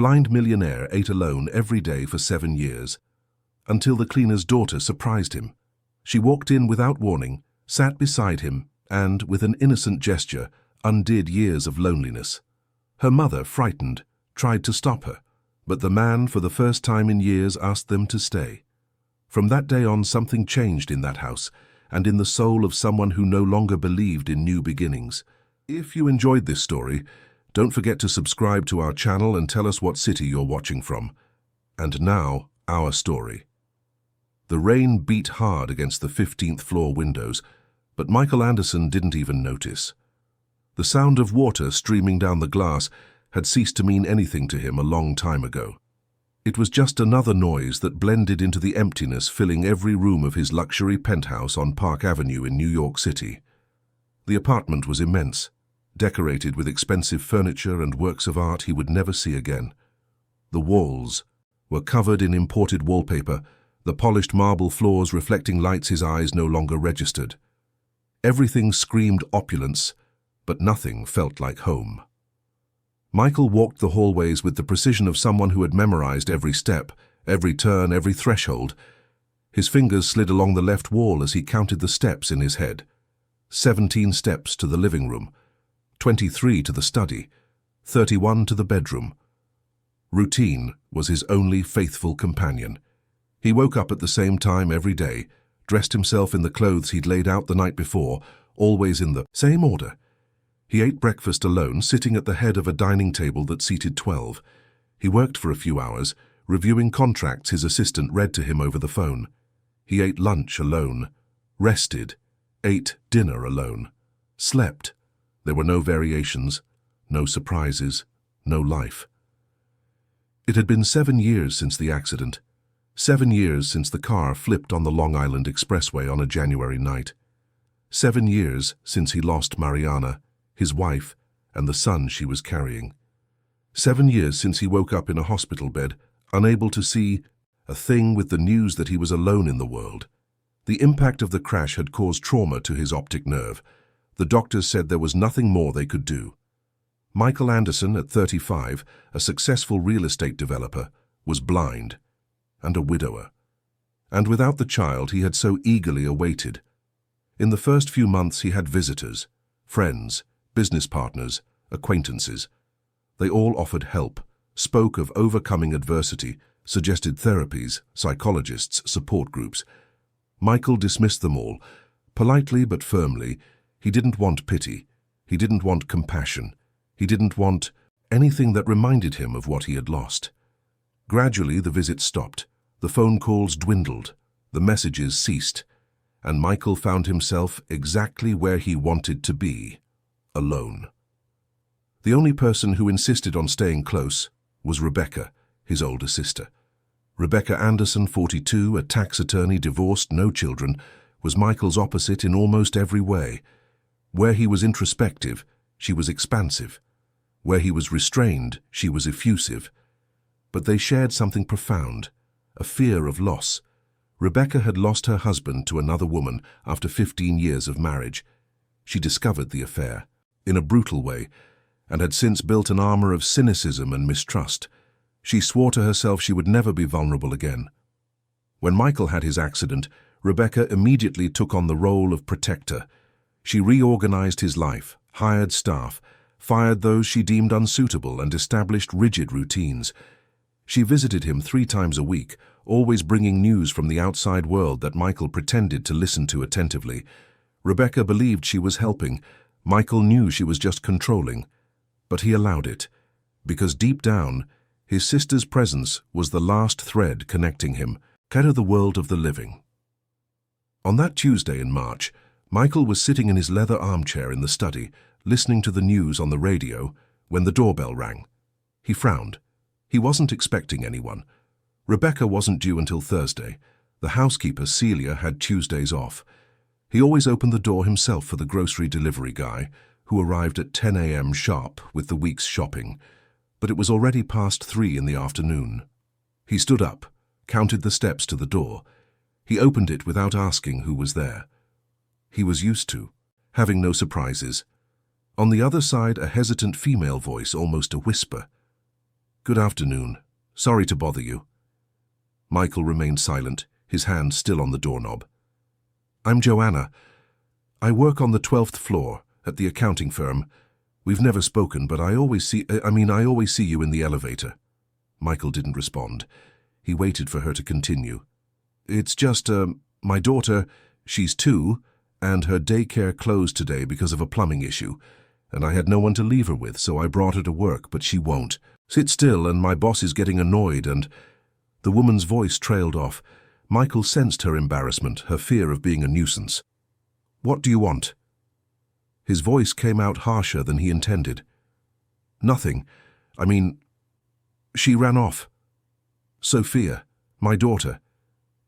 Blind Millionaire ate alone every day for 7 years, until the cleaner's daughter surprised him. She walked in without warning, sat beside him, and, with an innocent gesture, undid years of loneliness. Her mother, frightened, tried to stop her, but the man, for the first time in years, asked them to stay. From that day on, something changed in that house, and in the soul of someone who no longer believed in new beginnings. If you enjoyed this story, don't forget to subscribe to our channel and tell us what city you're watching from. And now, our story. The rain beat hard against the 15th floor windows, but Michael Anderson didn't even notice. The sound of water streaming down the glass had ceased to mean anything to him a long time ago. It was just another noise that blended into the emptiness filling every room of his luxury penthouse on Park Avenue in New York City. The apartment was immense, decorated with expensive furniture and works of art he would never see again. The walls were covered in imported wallpaper, the polished marble floors reflecting lights his eyes no longer registered. Everything screamed opulence, but nothing felt like home. Michael walked the hallways with the precision of someone who had memorized every step, every turn, every threshold. His fingers slid along the left wall as he counted the steps in his head. 17 steps to the living room, 23 to the study, 31 to the bedroom. Routine was his only faithful companion. He woke up at the same time every day, dressed himself in the clothes he'd laid out the night before, always in the same order. He ate breakfast alone, sitting at the head of a dining table that seated 12. He worked for a few hours, reviewing contracts his assistant read to him over the phone. He ate lunch alone, rested, ate dinner alone, slept. There were no variations, no surprises, no life. It had been 7 years since the accident. 7 years since the car flipped on the Long Island Expressway on a January night. 7 years since he lost Mariana, his wife, and the son she was carrying. 7 years since he woke up in a hospital bed, unable to see a thing, with the news that he was alone in the world. The impact of the crash had caused trauma to his optic nerve. The doctors said there was nothing more they could do. Michael Anderson, at 35, a successful real estate developer, was blind and a widower. And without the child he had so eagerly awaited. In the first few months he had visitors, friends, business partners, acquaintances. They all offered help, spoke of overcoming adversity, suggested therapies, psychologists, support groups. Michael dismissed them all, politely but firmly. He didn't want pity. He didn't want compassion. He didn't want anything that reminded him of what he had lost. Gradually the visits stopped, the phone calls dwindled, the messages ceased, and Michael found himself exactly where he wanted to be. Alone. The only person who insisted on staying close was Rebecca, his older sister. Rebecca Anderson, 42, a tax attorney, divorced, no children, was Michael's opposite in almost every way. Where he was introspective, she was expansive. Where he was restrained, she was effusive. But they shared something profound, a fear of loss. Rebecca had lost her husband to another woman after 15 years of marriage. She discovered the affair, in a brutal way, and had since built an armor of cynicism and mistrust. She swore to herself she would never be vulnerable again. When Michael had his accident, Rebecca immediately took on the role of protector. She reorganized his life, hired staff, fired those she deemed unsuitable, and established rigid routines. She visited him 3 times a week, always bringing news from the outside world that Michael pretended to listen to attentively. Rebecca believed she was helping. Michael knew she was just controlling, but he allowed it, because deep down, his sister's presence was the last thread connecting him to the world of the living. On that Tuesday in March, Michael was sitting in his leather armchair in the study, listening to the news on the radio, when the doorbell rang. He frowned. He wasn't expecting anyone. Rebecca wasn't due until Thursday. The housekeeper, Celia, had Tuesdays off. He always opened the door himself for the grocery delivery guy, who arrived at 10 a.m. sharp with the week's shopping, but it was already past 3 in the afternoon. He stood up, counted the steps to the door. He opened it without asking who was there. He was used to having no surprises. On the other side, a hesitant female voice, almost a whisper. Good afternoon. Sorry to bother you. Michael remained silent, his hand still on the doorknob. I'm Joanna. I work on the 12th floor at the accounting firm. We've never spoken, but I always see you in the elevator. Michael didn't respond. He waited for her to continue. It's just, my daughter, she's 2, and her daycare closed today because of a plumbing issue, and I had no one to leave her with, so I brought her to work, but she won't. Sit still, and my boss is getting annoyed, and... The woman's voice trailed off. Michael sensed her embarrassment, her fear of being a nuisance. What do you want? His voice came out harsher than he intended. Nothing. She ran off. Sophia, my daughter.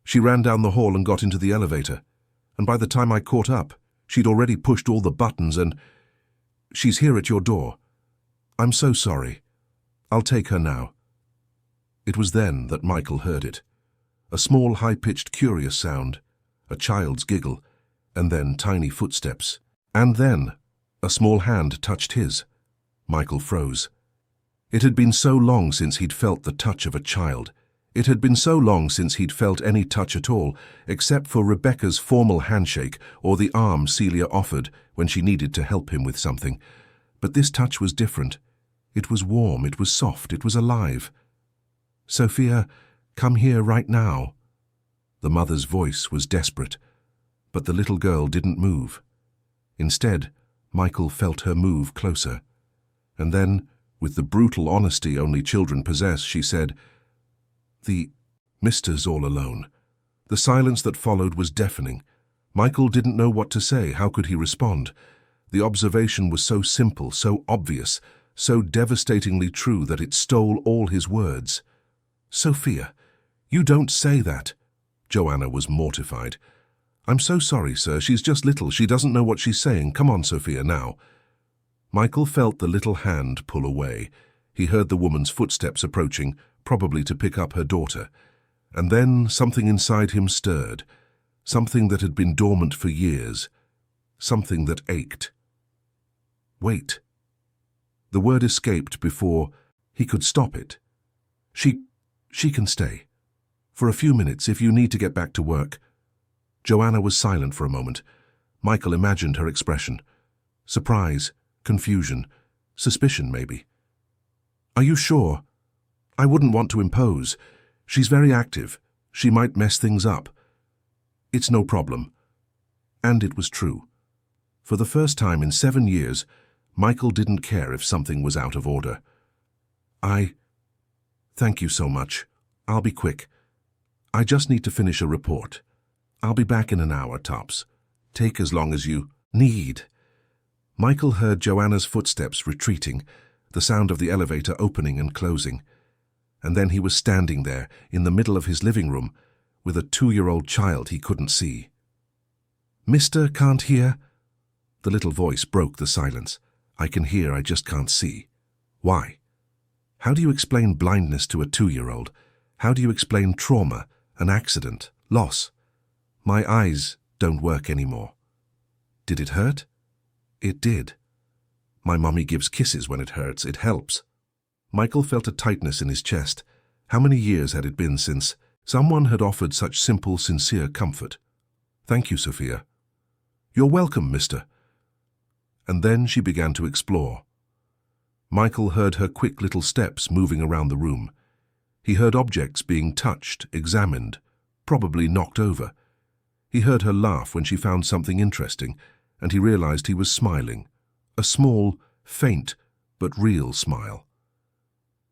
She ran down the hall and got into the elevator, and by the time I caught up, she'd already pushed all the buttons and... She's here at your door. I'm so sorry. I'll take her now. It was then that Michael heard it. A small, high-pitched, curious sound, a child's giggle, and then tiny footsteps. And then a small hand touched his. Michael froze. It had been so long since he'd felt the touch of a child. It had been so long since he'd felt any touch at all, except for Rebecca's formal handshake or the arm Celia offered when she needed to help him with something. But this touch was different. It was warm, it was soft, it was alive. Sophia, come here right now. The mother's voice was desperate, but the little girl didn't move. Instead, Michael felt her move closer. And then, with the brutal honesty only children possess, she said, "The Mister's all alone." The silence that followed was deafening. Michael didn't know what to say. How could he respond? The observation was so simple, so obvious, so devastatingly true that it stole all his words. Sophia, you don't say that. Joanna was mortified. I'm so sorry, sir. She's just little. She doesn't know what she's saying. Come on, Sophia, now. Michael felt the little hand pull away. He heard the woman's footsteps approaching, probably to pick up her daughter. And then something inside him stirred, something that had been dormant for years, something that ached. Wait. The word escaped before he could stop it. She can stay. For a few minutes, if you need to get back to work. Joanna was silent for a moment. Michael imagined her expression. Surprise, confusion, suspicion maybe. Are you sure? I wouldn't want to impose. She's very active. She might mess things up. It's no problem. And it was true. For the first time in 7 years, Michael didn't care if something was out of order. Thank you so much. I'll be quick. I just need to finish a report. I'll be back in an hour, tops. Take as long as you need. Michael heard Joanna's footsteps retreating, the sound of the elevator opening and closing. And then he was standing there, in the middle of his living room, with a 2-year-old child he couldn't see. Mister can't hear? The little voice broke the silence. I can hear, I just can't see. Why? How do you explain blindness to a 2-year-old? How do you explain trauma, an accident, loss? My eyes don't work anymore. Did it hurt? It did. My mummy gives kisses when it hurts. It helps. Michael felt a tightness in his chest. How many years had it been since someone had offered such simple, sincere comfort? Thank you, Sophia. You're welcome, mister. And then she began to explore. Michael heard her quick little steps moving around the room. He heard objects being touched, examined, probably knocked over. He heard her laugh when she found something interesting, and he realized he was smiling. A small, faint, but real smile.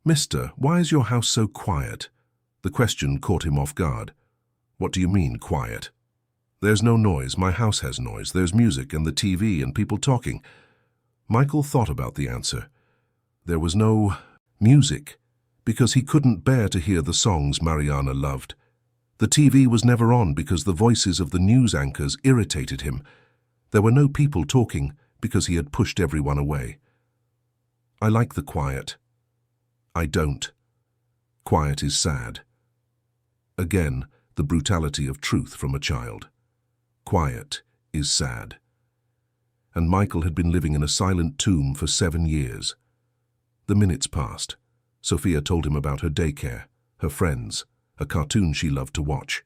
Mister, why is your house so quiet? The question caught him off guard. What do you mean, quiet? There's no noise. My house has noise. There's music and the TV and people talking. Michael thought about the answer. There was no music, because he couldn't bear to hear the songs Mariana loved. The TV was never on because the voices of the news anchors irritated him. There were no people talking because he had pushed everyone away. I like the quiet. I don't. Quiet is sad. Again, the brutality of truth from a child. Quiet is sad. And Michael had been living in a silent tomb for 7 years. The minutes passed. Sophia told him about her daycare, her friends, a cartoon she loved to watch.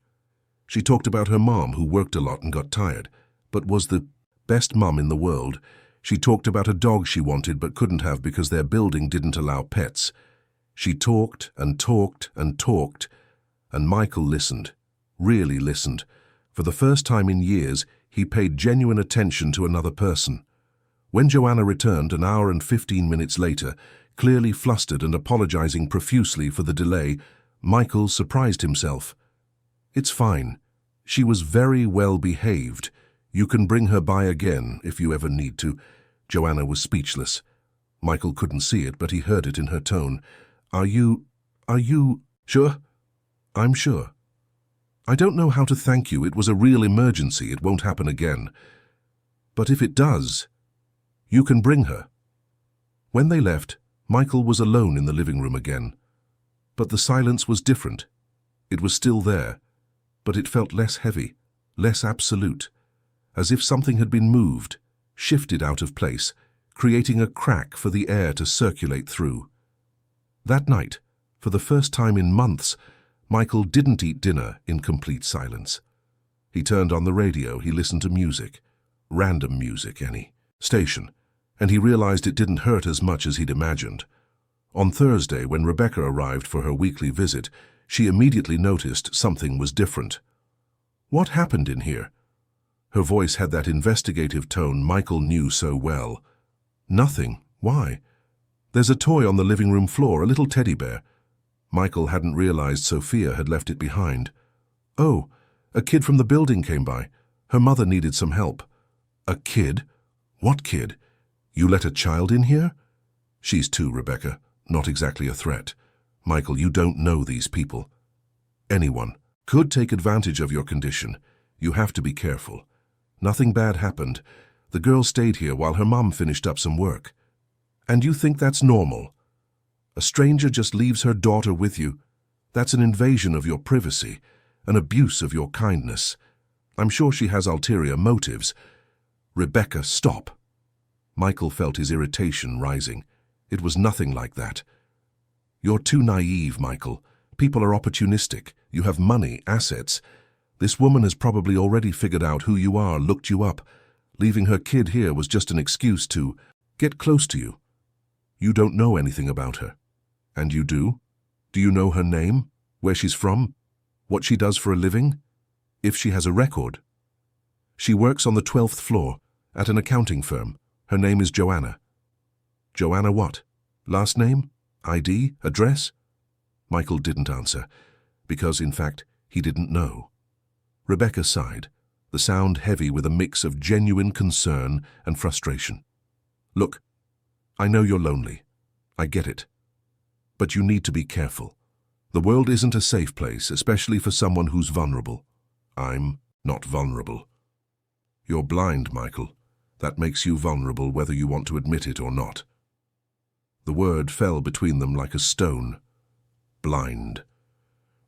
She talked about her mom, who worked a lot and got tired, but was the best mum in the world. She talked about a dog she wanted but couldn't have because their building didn't allow pets. She talked and talked and talked, and Michael listened, really listened. For the first time in years, he paid genuine attention to another person. When Joanna returned an hour and 15 minutes later, clearly flustered and apologizing profusely for the delay, Michael surprised himself. "It's fine. She was very well behaved. You can bring her by again if you ever need to." Joanna was speechless. Michael couldn't see it, but he heard it in her tone. Are you sure?" "I'm sure. I don't know how to thank you. It was a real emergency. It won't happen again. But if it does, you can bring her." When they left, Michael was alone in the living room again. But the silence was different. It was still there, but it felt less heavy, less absolute, as if something had been moved, shifted out of place, creating a crack for the air to circulate through. That night, for the first time in months, Michael didn't eat dinner in complete silence. He turned on the radio, he listened to music, random music, any station, and he realized it didn't hurt as much as he'd imagined. On Thursday, when Rebecca arrived for her weekly visit, she immediately noticed something was different. "What happened in here?" Her voice had that investigative tone Michael knew so well. "Nothing. Why?" "There's a toy on the living room floor, a little teddy bear." Michael hadn't realized Sophia had left it behind. "Oh, a kid from the building came by. Her mother needed some help." "A kid? What kid? You let a child in here?" "She's 2, Rebecca. Not exactly a threat. Michael, you don't know these people. Anyone could take advantage of your condition. You have to be careful. Nothing bad happened. The girl stayed here while her mom finished up some work. And you think that's normal? A stranger just leaves her daughter with you. That's an invasion of your privacy, an abuse of your kindness. I'm sure she has ulterior motives." "Rebecca, stop." Michael felt his irritation rising. It was nothing like that. "You're too naive, Michael. People are opportunistic. You have money, assets. This woman has probably already figured out who you are, looked you up. Leaving her kid here was just an excuse to get close to you. You don't know anything about her. And you do? Do you know her name? Where she's from? What she does for a living? If she has a record?" "She works on the 12th floor, at an accounting firm. Her name is Joanna." "Joanna what? Last name? ID? Address?" Michael didn't answer, because, in fact, he didn't know. Rebecca sighed, the sound heavy with a mix of genuine concern and frustration. "Look, I know you're lonely. I get it. But you need to be careful. The world isn't a safe place, especially for someone who's vulnerable. I'm not vulnerable." "You're blind, Michael. That makes you vulnerable whether you want to admit it or not." The word fell between them like a stone. Blind.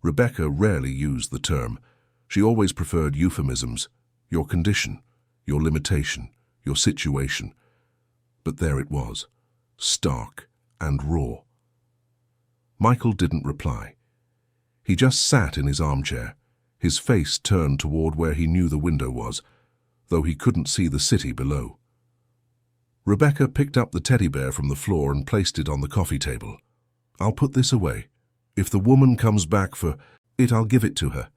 Rebecca rarely used the term. She always preferred euphemisms. Your condition, your limitation, your situation. But there it was, stark and raw. Michael didn't reply. He just sat in his armchair, his face turned toward where he knew the window was, though he couldn't see the city below. Rebecca picked up the teddy bear from the floor and placed it on the coffee table. "I'll put this away. If the woman comes back for it, I'll give it to her."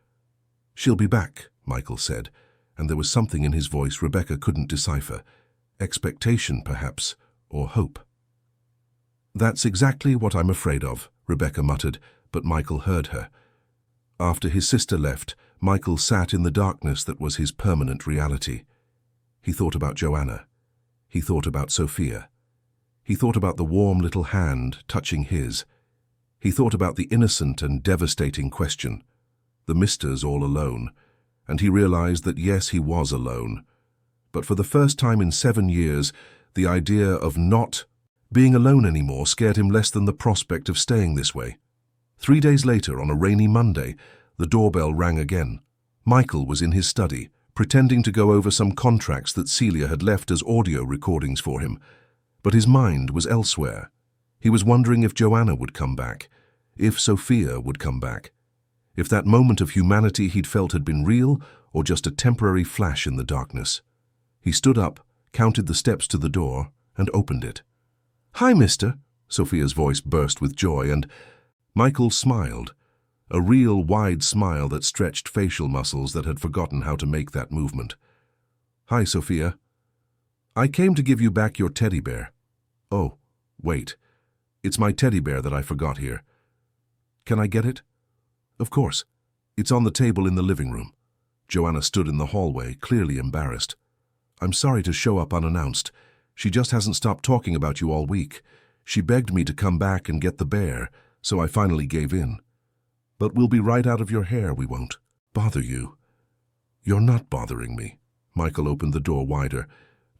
"She'll be back," Michael said, and there was something in his voice Rebecca couldn't decipher. Expectation, perhaps, or hope. "That's exactly what I'm afraid of," Rebecca muttered, but Michael heard her. After his sister left, Michael sat in the darkness that was his permanent reality. He thought about Joanna. He thought about Sophia. He thought about the warm little hand touching his. He thought about the innocent and devastating question, the misters all alone, and he realized that yes, he was alone. But for the first time in 7 years, the idea of not being alone anymore scared him less than the prospect of staying this way. 3 days later, on a rainy Monday, the doorbell rang again. Michael was in his study, pretending to go over some contracts that Celia had left as audio recordings for him. But his mind was elsewhere. He was wondering if Joanna would come back, if Sophia would come back, if that moment of humanity he'd felt had been real or just a temporary flash in the darkness. He stood up, counted the steps to the door, and opened it. "Hi, mister," Sophia's voice burst with joy, and Michael smiled, a real wide smile that stretched facial muscles that had forgotten how to make that movement. "Hi, Sophia. I came to give you back your teddy bear." "Oh, wait. It's my teddy bear that I forgot here. Can I get it?" "Of course. It's on the table in the living room." Joanna stood in the hallway, clearly embarrassed. "I'm sorry to show up unannounced. She just hasn't stopped talking about you all week. She begged me to come back and get the bear, so I finally gave in. But we'll be right out of your hair, we won't bother you." "You're not bothering me." Michael opened the door wider.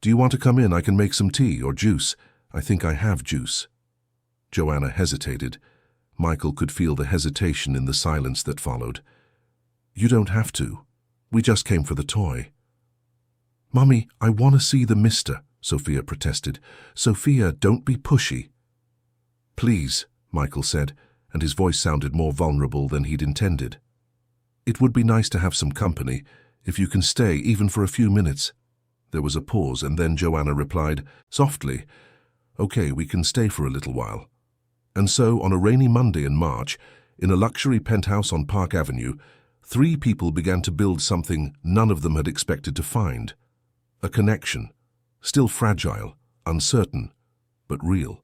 "Do you want to come in? I can make some tea or juice. I think I have juice." Joanna hesitated. Michael could feel the hesitation in the silence that followed. "You don't have to. We just came for the toy." "Mummy, I want to see the mister," Sophia protested. "Sophia, don't be pushy." "Please," Michael said, and his voice sounded more vulnerable than he'd intended. "It would be nice to have some company, if you can stay even for a few minutes." There was a pause, and then Joanna replied, softly, "Okay, we can stay for a little while." And so, on a rainy Monday in March, in a luxury penthouse on Park Avenue, 3 people began to build something none of them had expected to find. A connection, still fragile, uncertain, but real.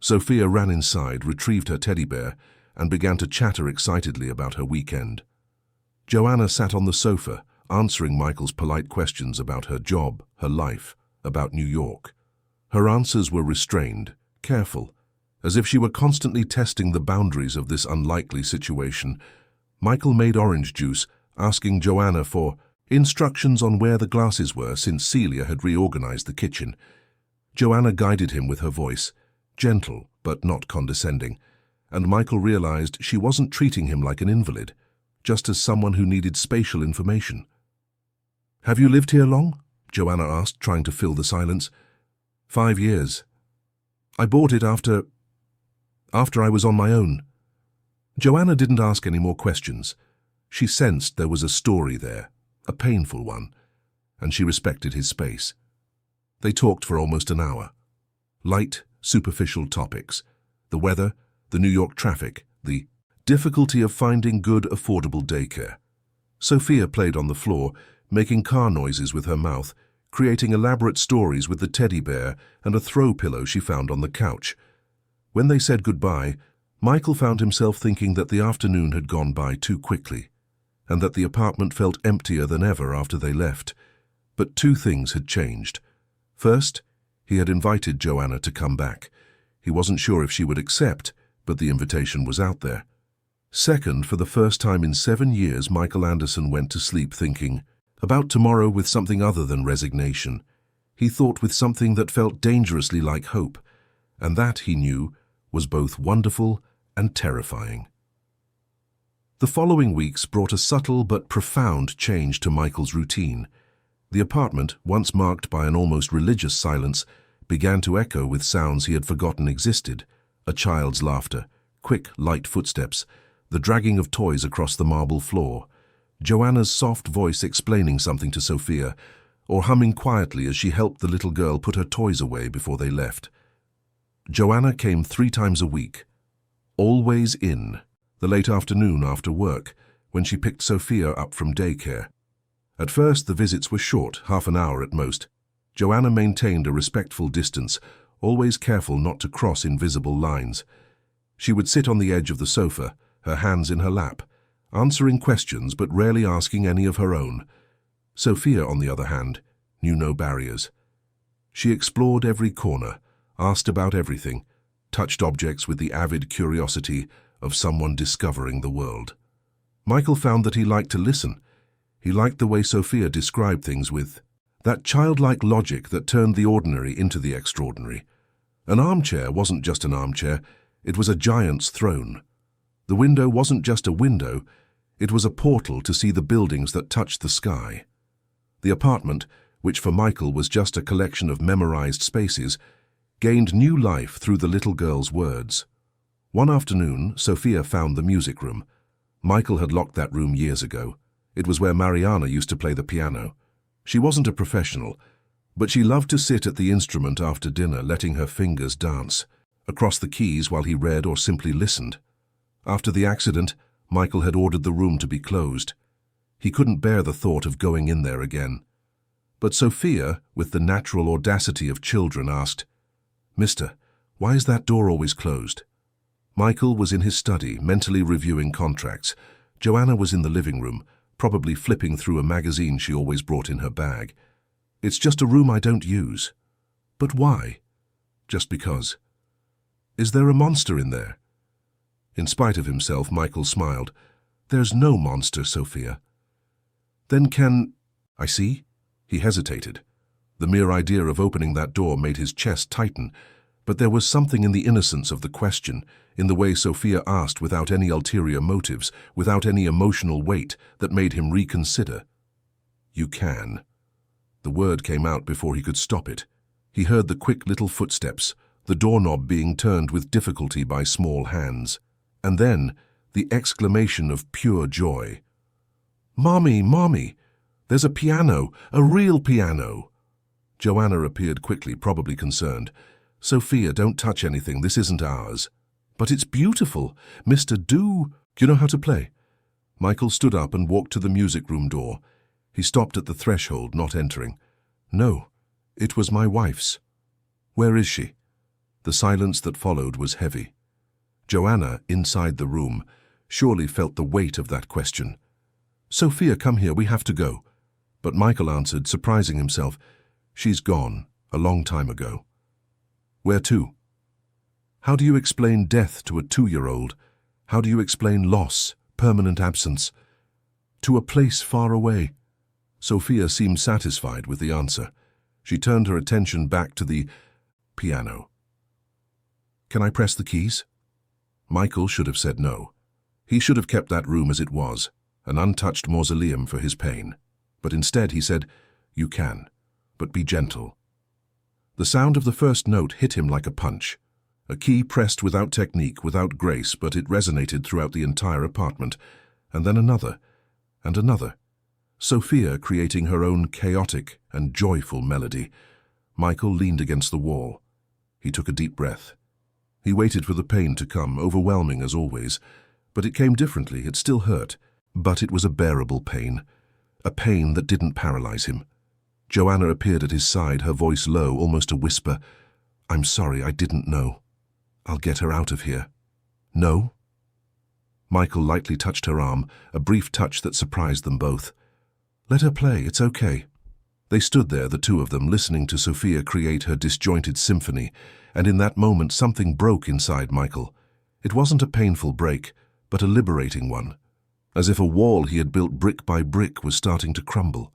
Sophia ran inside, retrieved her teddy bear, and began to chatter excitedly about her weekend. Joanna sat on the sofa, answering Michael's polite questions about her job, her life, about New York. Her answers were restrained, careful, as if she were constantly testing the boundaries of this unlikely situation. Michael made orange juice, asking Joanna for instructions on where the glasses were since Celia had reorganized the kitchen. Joanna guided him with her voice, gentle but not condescending, and Michael realized she wasn't treating him like an invalid, just as someone who needed spatial information. "Have you lived here long?" Joanna asked, trying to fill the silence. 5 years. I bought it after I was on my own." Joanna didn't ask any more questions. She sensed there was a story there, a painful one, and she respected his space. They talked for almost an hour. Light, superficial topics. The weather, the New York traffic, the difficulty of finding good, affordable daycare. Sophia played on the floor, making car noises with her mouth, creating elaborate stories with the teddy bear and a throw pillow she found on the couch. When they said goodbye, Michael found himself thinking that the afternoon had gone by too quickly, and that the apartment felt emptier than ever after they left. But 2 things had changed. First, he had invited Joanna to come back. He wasn't sure if she would accept, but the invitation was out there. Second, for the first time in 7 years, Michael Anderson went to sleep thinking about tomorrow with something other than resignation. He thought with something that felt dangerously like hope, and that, he knew, was both wonderful and terrifying. The following weeks brought a subtle but profound change to Michael's routine. The apartment, once marked by an almost religious silence, began to echo with sounds he had forgotten existed: a child's laughter, quick, light footsteps, the dragging of toys across the marble floor, Joanna's soft voice explaining something to Sophia, or humming quietly as she helped the little girl put her toys away before they left. Joanna came 3 times a week, always in the late afternoon after work, when she picked Sophia up from daycare. At first, the visits were short, half an hour at most. Joanna maintained a respectful distance, always careful not to cross invisible lines. She would sit on the edge of the sofa, her hands in her lap, answering questions but rarely asking any of her own. Sophia, on the other hand, knew no barriers. She explored every corner, asked about everything, touched objects with the avid curiosity of someone discovering the world. Michael found that he liked to listen. He liked the way Sophia described things with that childlike logic that turned the ordinary into the extraordinary. An armchair wasn't just an armchair, it was a giant's throne. The window wasn't just a window, it was a portal to see the buildings that touched the sky. The apartment, which for Michael was just a collection of memorized spaces, gained new life through the little girl's words. One afternoon, Sophia found the music room. Michael had locked that room years ago. It was where Mariana used to play the piano. She wasn't a professional, but she loved to sit at the instrument after dinner, letting her fingers dance across the keys while he read or simply listened. After the accident, Michael had ordered the room to be closed. He couldn't bear the thought of going in there again. But Sophia, with the natural audacity of children, asked, "Mister, why is that door always closed?" Michael was in his study, mentally reviewing contracts. Joanna was in the living room, probably flipping through a magazine she always brought in her bag. "It's just a room I don't use." "But why?" "Just because." "Is there a monster in there?" In spite of himself, Michael smiled. "There's no monster, Sophia." "Then I see?" He hesitated. The mere idea of opening that door made his chest tighten, but there was something in the innocence of the question, in the way Sophia asked without any ulterior motives, without any emotional weight, that made him reconsider. "You can." The word came out before he could stop it. He heard the quick little footsteps, the doorknob being turned with difficulty by small hands. And then, the exclamation of pure joy. "Mommy, Mommy! There's a piano, a real piano!" Joanna appeared quickly, probably concerned. "Sophia, don't touch anything, this isn't ours." "But it's beautiful. Mister, do you know how to play?" Michael stood up and walked to the music room door. He stopped at the threshold, not entering. "No, it was my wife's." "Where is she?" The silence that followed was heavy. Joanna, inside the room, surely felt the weight of that question. "Sophia, come here, we have to go." But Michael answered, surprising himself, "She's gone, a long time ago." "Where to?" How do you explain death to a 2-year-old? How do you explain loss, permanent absence? "To a place far away." Sophia seemed satisfied with the answer. She turned her attention back to the piano. "Can I press the keys?" Michael should have said no. He should have kept that room as it was, an untouched mausoleum for his pain. But instead he said, "You can, but be gentle." The sound of the first note hit him like a punch. A key pressed without technique, without grace, but it resonated throughout the entire apartment. And then another, and another. Sophia creating her own chaotic and joyful melody. Michael leaned against the wall. He took a deep breath. He waited for the pain to come, overwhelming as always. But it came differently. It still hurt. But it was a bearable pain. A pain that didn't paralyze him. Joanna appeared at his side, her voice low, almost a whisper. "I'm sorry, I didn't know. I'll get her out of here." "No?" Michael lightly touched her arm, a brief touch that surprised them both. "Let her play, it's okay." They stood there, the two of them, listening to Sophia create her disjointed symphony, and in that moment something broke inside Michael. It wasn't a painful break, but a liberating one. As if a wall he had built brick by brick was starting to crumble.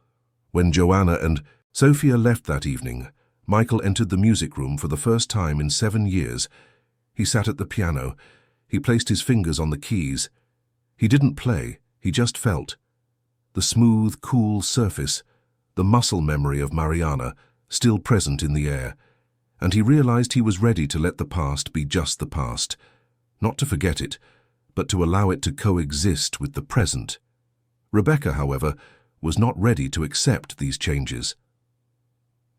When Joanna and Sophia left that evening, Michael entered the music room for the first time in 7 years. He sat at the piano. He placed his fingers on the keys. He didn't play, he just felt. The smooth, cool surface, the muscle memory of Mariana, still present in the air. And he realized he was ready to let the past be just the past. Not to forget it, but to allow it to coexist with the present. Rebecca, however, was not ready to accept these changes.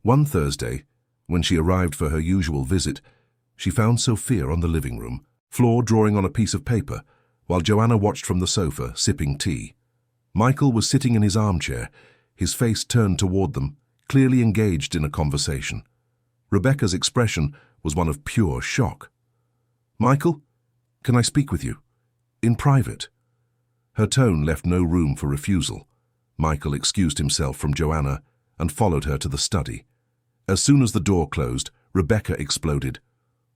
One Thursday, when she arrived for her usual visit, she found Sophia on the living room floor drawing on a piece of paper, while Joanna watched from the sofa, sipping tea. Michael was sitting in his armchair, his face turned toward them, clearly engaged in a conversation. Rebecca's expression was one of pure shock. "Michael, can I speak with you? In private?" Her tone left no room for refusal. Michael excused himself from Joanna and followed her to the study. As soon as the door closed, Rebecca exploded.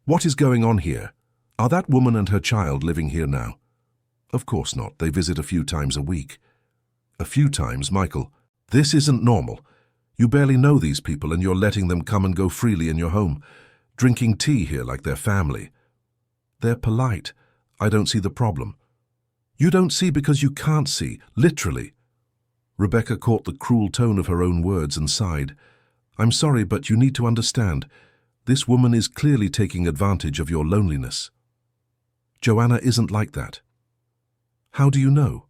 "What is going on here? Are that woman and her child living here now?" "Of course not. They visit a few times a week." "A few times, Michael? This isn't normal. You barely know these people and you're letting them come and go freely in your home, drinking tea here like they're family." "They're polite. I don't see the problem." "You don't see because you can't see, literally." Rebecca caught the cruel tone of her own words and sighed. "I'm sorry, but you need to understand. This woman is clearly taking advantage of your loneliness. Joanna isn't like that. How do you know?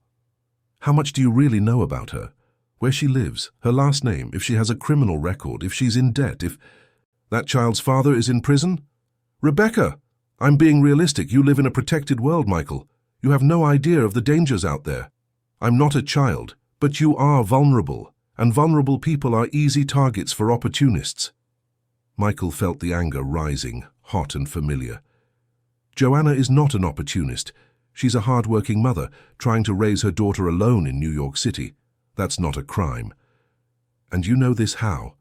How much do you really know about her? Where she lives, her last name, if she has a criminal record, if she's in debt, if that child's father is in prison? Rebecca! I'm being realistic. You live in a protected world, Michael. You have no idea of the dangers out there. I'm not a child, but you are vulnerable, and vulnerable people are easy targets for opportunists. Michael felt the anger rising, hot and familiar. Joanna is not an opportunist. She's a hard-working mother, trying to raise her daughter alone in New York City. That's not a crime. And you know this how?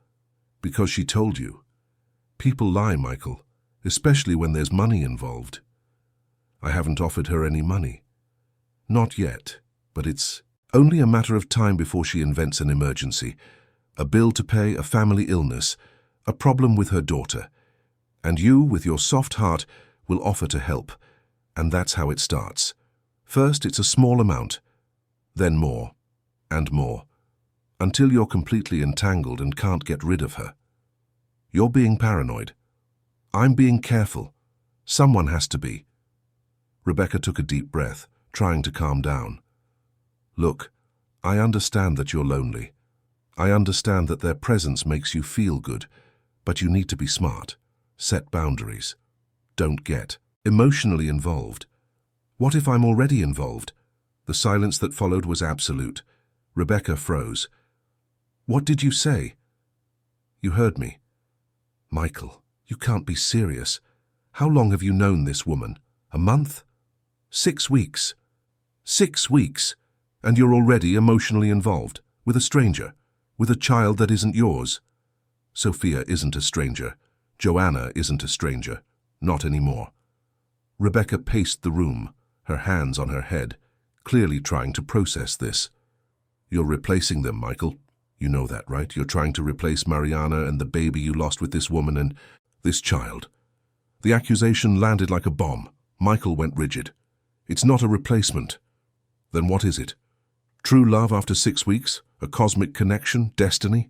Because she told you. People lie, Michael, especially when there's money involved. I haven't offered her any money. Not yet, but it's only a matter of time before she invents an emergency. A bill to pay, a family illness, a problem with her daughter. And you, with your soft heart, will offer to help. And that's how it starts. First, it's a small amount, then more, and more, until you're completely entangled and can't get rid of her. You're being paranoid. I'm being careful. Someone has to be. Rebecca took a deep breath, trying to calm down. Look, I understand that you're lonely. I understand that their presence makes you feel good, but you need to be smart. Set boundaries. Don't get emotionally involved. What if I'm already involved? The silence that followed was absolute. Rebecca froze. What did you say? You heard me. Michael, you can't be serious. How long have you known this woman? A month? 6 weeks. 6 weeks. And you're already emotionally involved. With a stranger. With a child that isn't yours. Sophia isn't a stranger. Joanna isn't a stranger. Not anymore. Rebecca paced the room, her hands on her head, clearly trying to process this. You're replacing them, Michael. You know that, right? You're trying to replace Mariana and the baby you lost with this woman and this child. The accusation landed like a bomb. Michael went rigid. It's not a replacement. Then what is it? True love after 6 weeks? A cosmic connection? Destiny?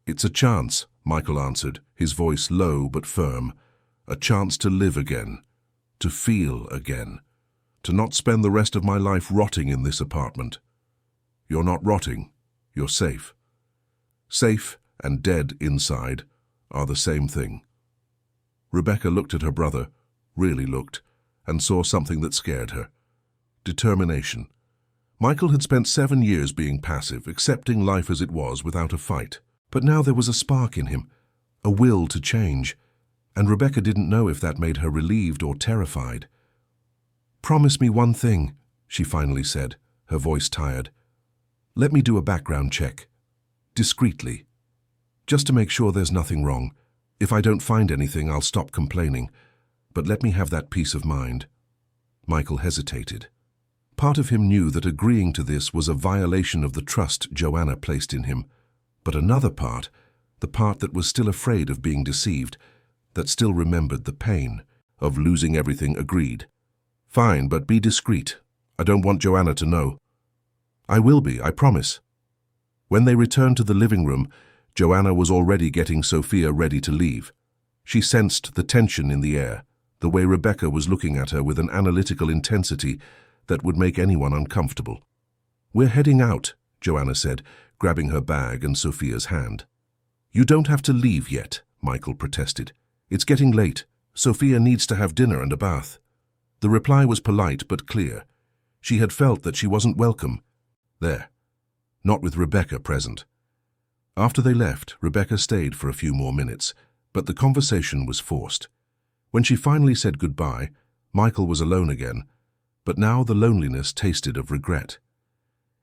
It's a chance, Michael answered, his voice low but firm. A chance to live again. To feel again. To not spend the rest of my life rotting in this apartment. You're not rotting. You're safe. Safe and dead inside are the same thing. Rebecca looked at her brother, really looked, and saw something that scared her. Determination. Michael had spent 7 years being passive, accepting life as it was without a fight. But now there was a spark in him, a will to change, and Rebecca didn't know if that made her relieved or terrified. Promise me one thing, she finally said, her voice tired. Let me do a background check. Discreetly. Just to make sure there's nothing wrong. If I don't find anything, I'll stop complaining. But let me have that peace of mind. Michael hesitated. Part of him knew that agreeing to this was a violation of the trust Joanna placed in him. But another part, the part that was still afraid of being deceived, that still remembered the pain of losing everything, agreed. Fine, but be discreet. I don't want Joanna to know. I will be, I promise. When they returned to the living room, Joanna was already getting Sophia ready to leave. She sensed the tension in the air, the way Rebecca was looking at her with an analytical intensity that would make anyone uncomfortable. We're heading out, Joanna said, grabbing her bag and Sophia's hand. You don't have to leave yet, Michael protested. It's getting late. Sophia needs to have dinner and a bath. The reply was polite but clear. She had felt that she wasn't welcome. There. Not with Rebecca present. After they left, Rebecca stayed for a few more minutes, but the conversation was forced. When she finally said goodbye, Michael was alone again, but now the loneliness tasted of regret.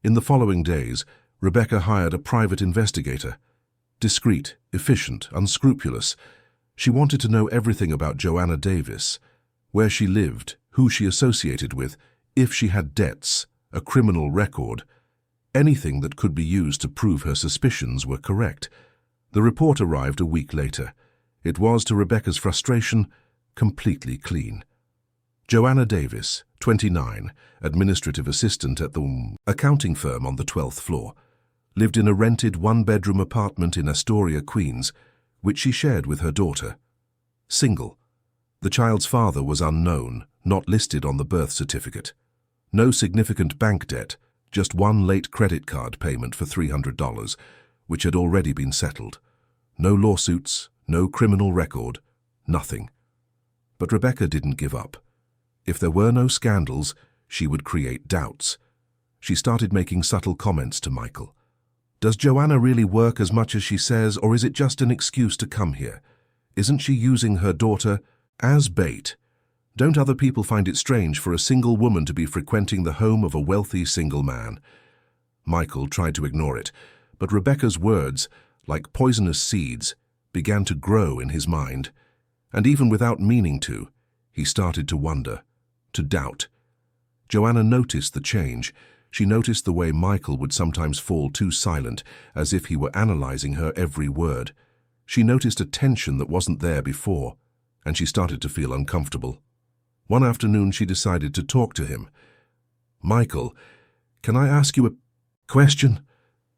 In the following days, Rebecca hired a private investigator. Discreet, efficient, unscrupulous, she wanted to know everything about Joanna Davis, where she lived, who she associated with, if she had debts, a criminal record, anything that could be used to prove her suspicions were correct. The report arrived a week later. It was, to Rebecca's frustration, completely clean. Joanna Davis, 29, administrative assistant at the accounting firm on the 12th floor, lived in a rented one-bedroom apartment in Astoria, Queens, which she shared with her daughter. Single. The child's father was unknown, not listed on the birth certificate. No significant bank debt, just one late credit card payment for $300, which had already been settled. No lawsuits, no criminal record, nothing. But Rebecca didn't give up. If there were no scandals, she would create doubts. She started making subtle comments to Michael. Does Joanna really work as much as she says, or is it just an excuse to come here? Isn't she using her daughter as bait? Don't other people find it strange for a single woman to be frequenting the home of a wealthy single man? Michael tried to ignore it, but Rebecca's words, like poisonous seeds, began to grow in his mind. And even without meaning to, he started to wonder, to doubt. Joanna noticed the change. She noticed the way Michael would sometimes fall too silent, as if he were analyzing her every word. She noticed a tension that wasn't there before, and she started to feel uncomfortable. One afternoon she decided to talk to him. "Michael, can I ask you a question?"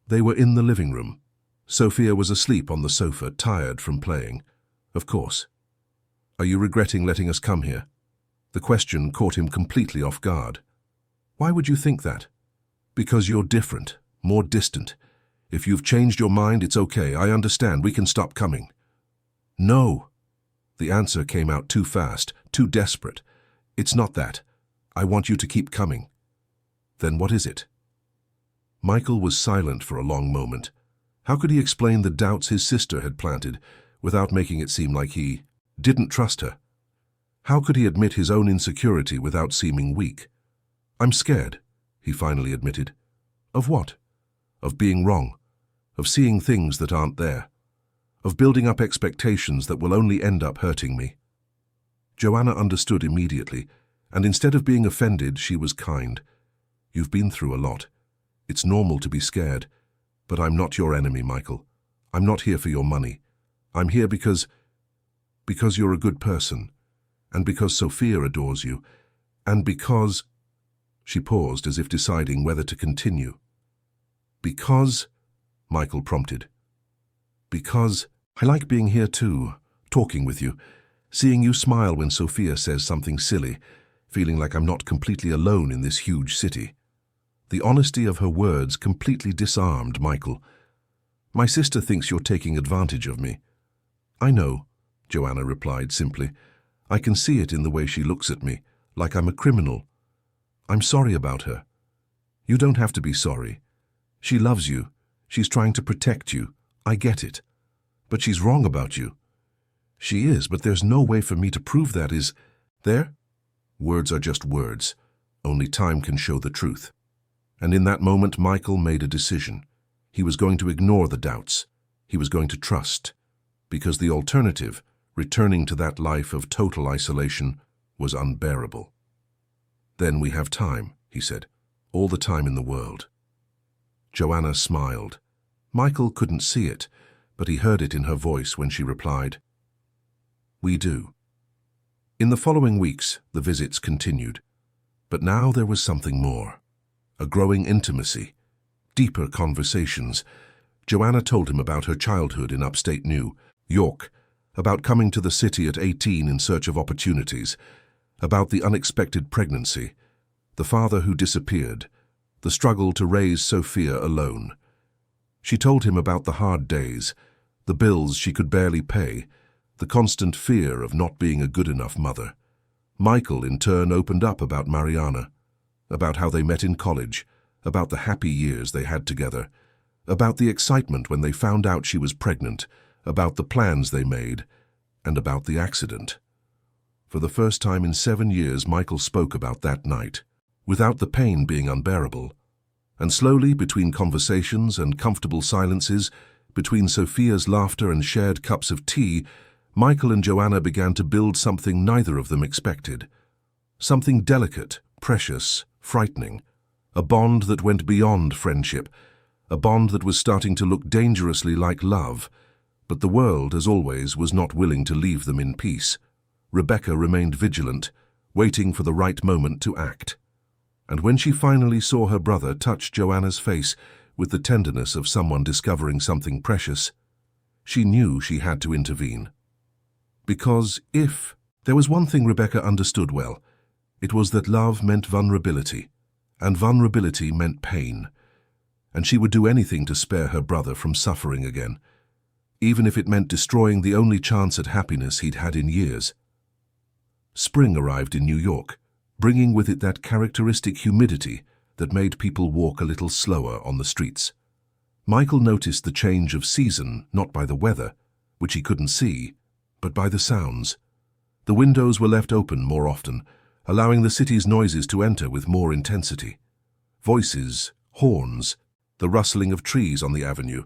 They were in the living room. Sophia was asleep on the sofa, tired from playing. "Of course." "Are you regretting letting us come here?" The question caught him completely off guard. "Why would you think that?" "Because you're different, more distant. If you've changed your mind, it's okay. I understand. We can stop coming." "No." The answer came out too fast, too desperate. "It's not that. I want you to keep coming." "Then what is it?" Michael was silent for a long moment. How could he explain the doubts his sister had planted without making it seem like he didn't trust her? How could he admit his own insecurity without seeming weak? "I'm scared," he finally admitted. "Of what?" "Of being wrong, of seeing things that aren't there, of building up expectations that will only end up hurting me." Joanna understood immediately, and instead of being offended, she was kind. "You've been through a lot. It's normal to be scared, but I'm not your enemy, Michael. I'm not here for your money. I'm here because you're a good person, and because Sophia adores you, and because—" She paused as if deciding whether to continue. "Because," Michael prompted. "Because I like being here too, talking with you, seeing you smile when Sophia says something silly, feeling like I'm not completely alone in this huge city." The honesty of her words completely disarmed Michael. "My sister thinks you're taking advantage of me." "I know," Joanna replied simply. "I can see it in the way she looks at me, like I'm a criminal. I'm sorry about her." "You don't have to be sorry. She loves you. She's trying to protect you. I get it. But she's wrong about you." "She is, but there's no way for me to prove that, is there?" "Words are just words. Only time can show the truth." And in that moment, Michael made a decision. He was going to ignore the doubts. He was going to trust. Because the alternative, returning to that life of total isolation, was unbearable. "Then we have time," he said. "All the time in the world." Joanna smiled. Michael couldn't see it, but he heard it in her voice when she replied, "We do." In the following weeks, the visits continued. But now there was something more. A growing intimacy, deeper conversations. Joanna told him about her childhood in upstate New York, about coming to the city at 18 in search of opportunities, about the unexpected pregnancy, the father who disappeared, the struggle to raise Sophia alone. She told him about the hard days, the bills she could barely pay, the constant fear of not being a good enough mother. Michael, in turn, opened up about Mariana, about how they met in college, about the happy years they had together, about the excitement when they found out she was pregnant, about the plans they made, and about the accident. For the first time in 7 years, Michael spoke about that night, without the pain being unbearable. And slowly, between conversations and comfortable silences, between Sophia's laughter and shared cups of tea, Michael and Joanna began to build something neither of them expected. Something delicate, precious, frightening. A bond that went beyond friendship. A bond that was starting to look dangerously like love. But the world, as always, was not willing to leave them in peace. Rebecca remained vigilant, waiting for the right moment to act. And when she finally saw her brother touch Joanna's face with the tenderness of someone discovering something precious, she knew she had to intervene. Because if there was one thing Rebecca understood well, it was that love meant vulnerability, and vulnerability meant pain, and she would do anything to spare her brother from suffering again, even if it meant destroying the only chance at happiness he'd had in years. Spring arrived in New York, bringing with it that characteristic humidity that made people walk a little slower on the streets. Michael noticed the change of season not by the weather, which he couldn't see, but by the sounds. The windows were left open more often, allowing the city's noises to enter with more intensity. Voices, horns, the rustling of trees on the avenue,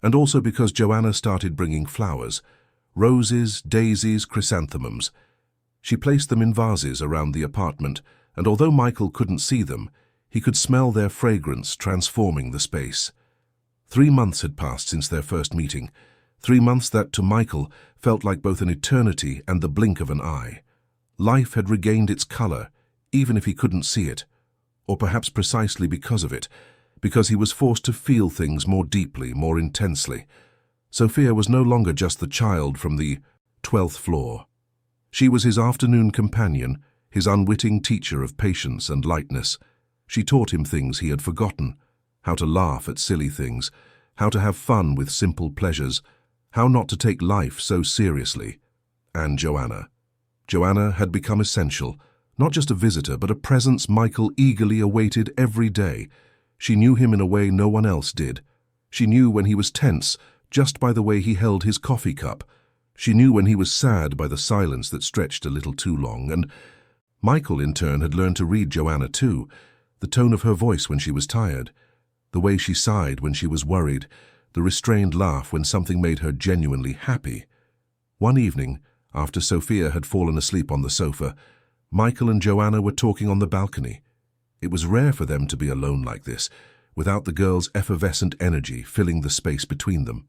and also because Joanna started bringing flowers, roses, daisies, chrysanthemums. She placed them in vases around the apartment, and although Michael couldn't see them, he could smell their fragrance transforming the space. 3 months had passed since their first meeting, 3 months that, to Michael, felt like both an eternity and the blink of an eye. Life had regained its color, even if he couldn't see it, or perhaps precisely because of it, because he was forced to feel things more deeply, more intensely. Sophia was no longer just the child from the 12th floor. She was his afternoon companion, his unwitting teacher of patience and lightness. She taught him things he had forgotten, how to laugh at silly things, how to have fun with simple pleasures, how not to take life so seriously. And Joanna. Joanna had become essential, not just a visitor, but a presence Michael eagerly awaited every day. She knew him in a way no one else did. She knew when he was tense, just by the way he held his coffee cup. She knew when he was sad by the silence that stretched a little too long, and Michael, in turn, had learned to read Joanna too, the tone of her voice when she was tired, the way she sighed when she was worried, the restrained laugh when something made her genuinely happy. One evening, after Sophia had fallen asleep on the sofa, Michael and Joanna were talking on the balcony. It was rare for them to be alone like this, without the girl's effervescent energy filling the space between them.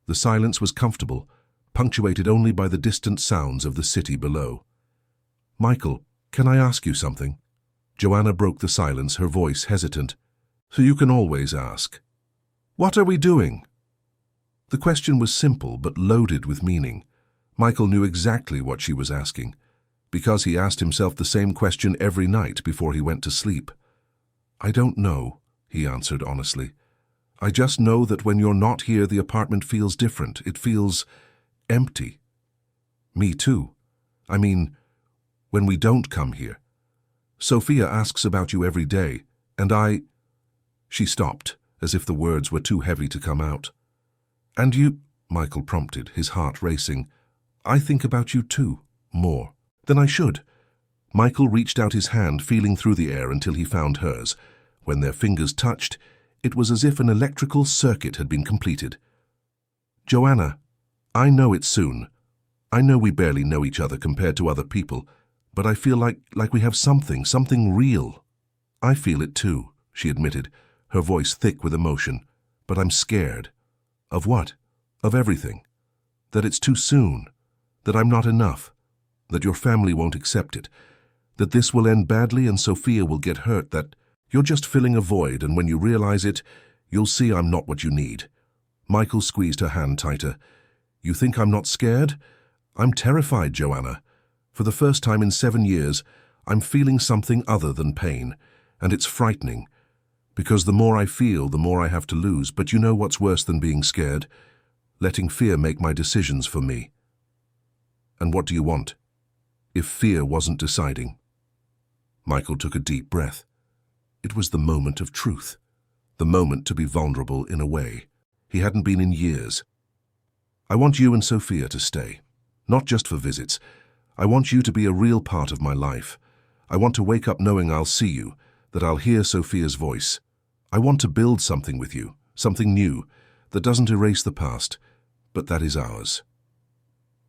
The silence was comfortable, punctuated only by the distant sounds of the city below. "Michael, can I ask you something?" Joanna broke the silence, her voice hesitant. "So you can always ask." "What are we doing?" The question was simple but loaded with meaning. Michael knew exactly what she was asking, because he asked himself the same question every night before he went to sleep. "I don't know," he answered honestly. "I just know that when you're not here, the apartment feels different. It feels empty." "Me too. I mean, when we don't come here. Sophia asks about you every day, and I—" She stopped, as if the words were too heavy to come out. "And you," Michael prompted, his heart racing. "I think about you too, more than I should." Michael reached out his hand, feeling through the air until he found hers. When their fingers touched, it was as if an electrical circuit had been completed. "Joanna, I know it's soon. I know we barely know each other compared to other people, but I feel like we have something real." "I feel it too," she admitted, her voice thick with emotion. "But I'm scared." "Of what?" "Of everything. That it's too soon. That I'm not enough. That your family won't accept it. That this will end badly and Sophia will get hurt. That you're just filling a void, and when you realize it, you'll see I'm not what you need." Michael squeezed her hand tighter. "You think I'm not scared? I'm terrified, Joanna. For the first time in 7 years, I'm feeling something other than pain, and it's frightening. Because the more I feel, the more I have to lose. But you know what's worse than being scared? Letting fear make my decisions for me." "And what do you want? If fear wasn't deciding?" Michael took a deep breath. It was the moment of truth, the moment to be vulnerable in a way he hadn't been in years. "I want you and Sophia to stay, not just for visits. I want you to be a real part of my life. I want to wake up knowing I'll see you, that I'll hear Sophia's voice. I want to build something with you, something new, that doesn't erase the past, but that is ours."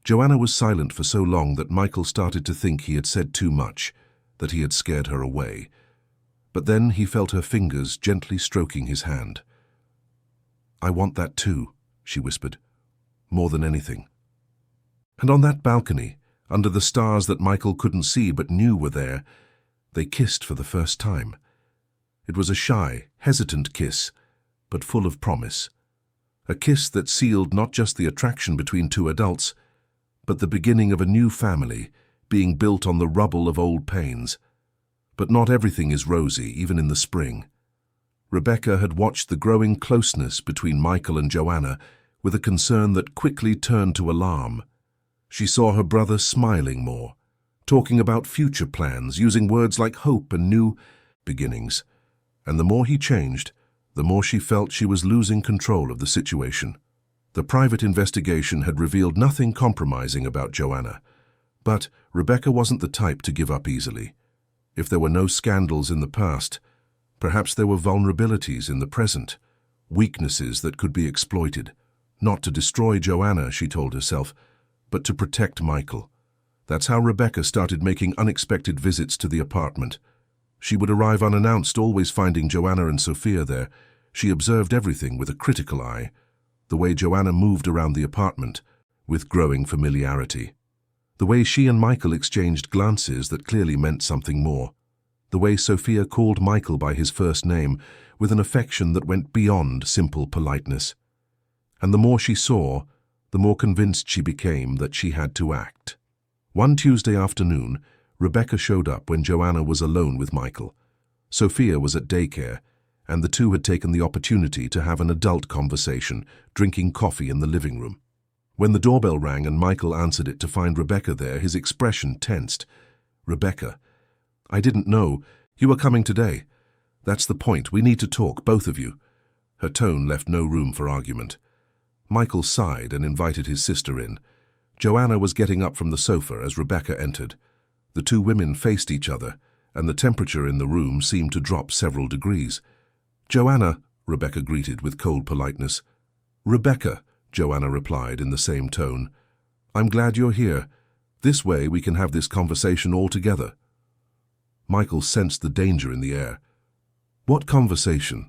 Joanna was silent for so long that Michael started to think he had said too much, that he had scared her away. But then he felt her fingers gently stroking his hand. "I want that too," she whispered, "more than anything." And on that balcony, under the stars that Michael couldn't see but knew were there, they kissed for the first time. It was a shy, hesitant kiss, but full of promise. A kiss that sealed not just the attraction between two adults, but the beginning of a new family, being built on the rubble of old pains. But not everything is rosy, even in the spring. Rebecca had watched the growing closeness between Michael and Joanna with a concern that quickly turned to alarm. She saw her brother smiling more, talking about future plans, using words like hope and new beginnings. And the more he changed, the more she felt she was losing control of the situation. The private investigation had revealed nothing compromising about Joanna, but Rebecca wasn't the type to give up easily. If there were no scandals in the past, perhaps there were vulnerabilities in the present, weaknesses that could be exploited. Not to destroy Joanna, she told herself, but to protect Michael. That's how Rebecca started making unexpected visits to the apartment. She would arrive unannounced, always finding Joanna and Sophia there. She observed everything with a critical eye, the way Joanna moved around the apartment, with growing familiarity. The way she and Michael exchanged glances that clearly meant something more. The way Sophia called Michael by his first name with an affection that went beyond simple politeness. And the more she saw, the more convinced she became that she had to act. One Tuesday afternoon, Rebecca showed up when Joanna was alone with Michael. Sophia was at daycare, and the two had taken the opportunity to have an adult conversation, drinking coffee in the living room. When the doorbell rang and Michael answered it to find Rebecca there, his expression tensed. "Rebecca, I didn't know. You were coming today. That's the point. We need to talk, both of you." Her tone left no room for argument. Michael sighed and invited his sister in. Joanna was getting up from the sofa as Rebecca entered. The two women faced each other, and the temperature in the room seemed to drop several degrees. "Joanna," Rebecca greeted with cold politeness. "Rebecca," Joanna replied in the same tone. "I'm glad you're here. This way we can have this conversation all together." Michael sensed the danger in the air. "What conversation?"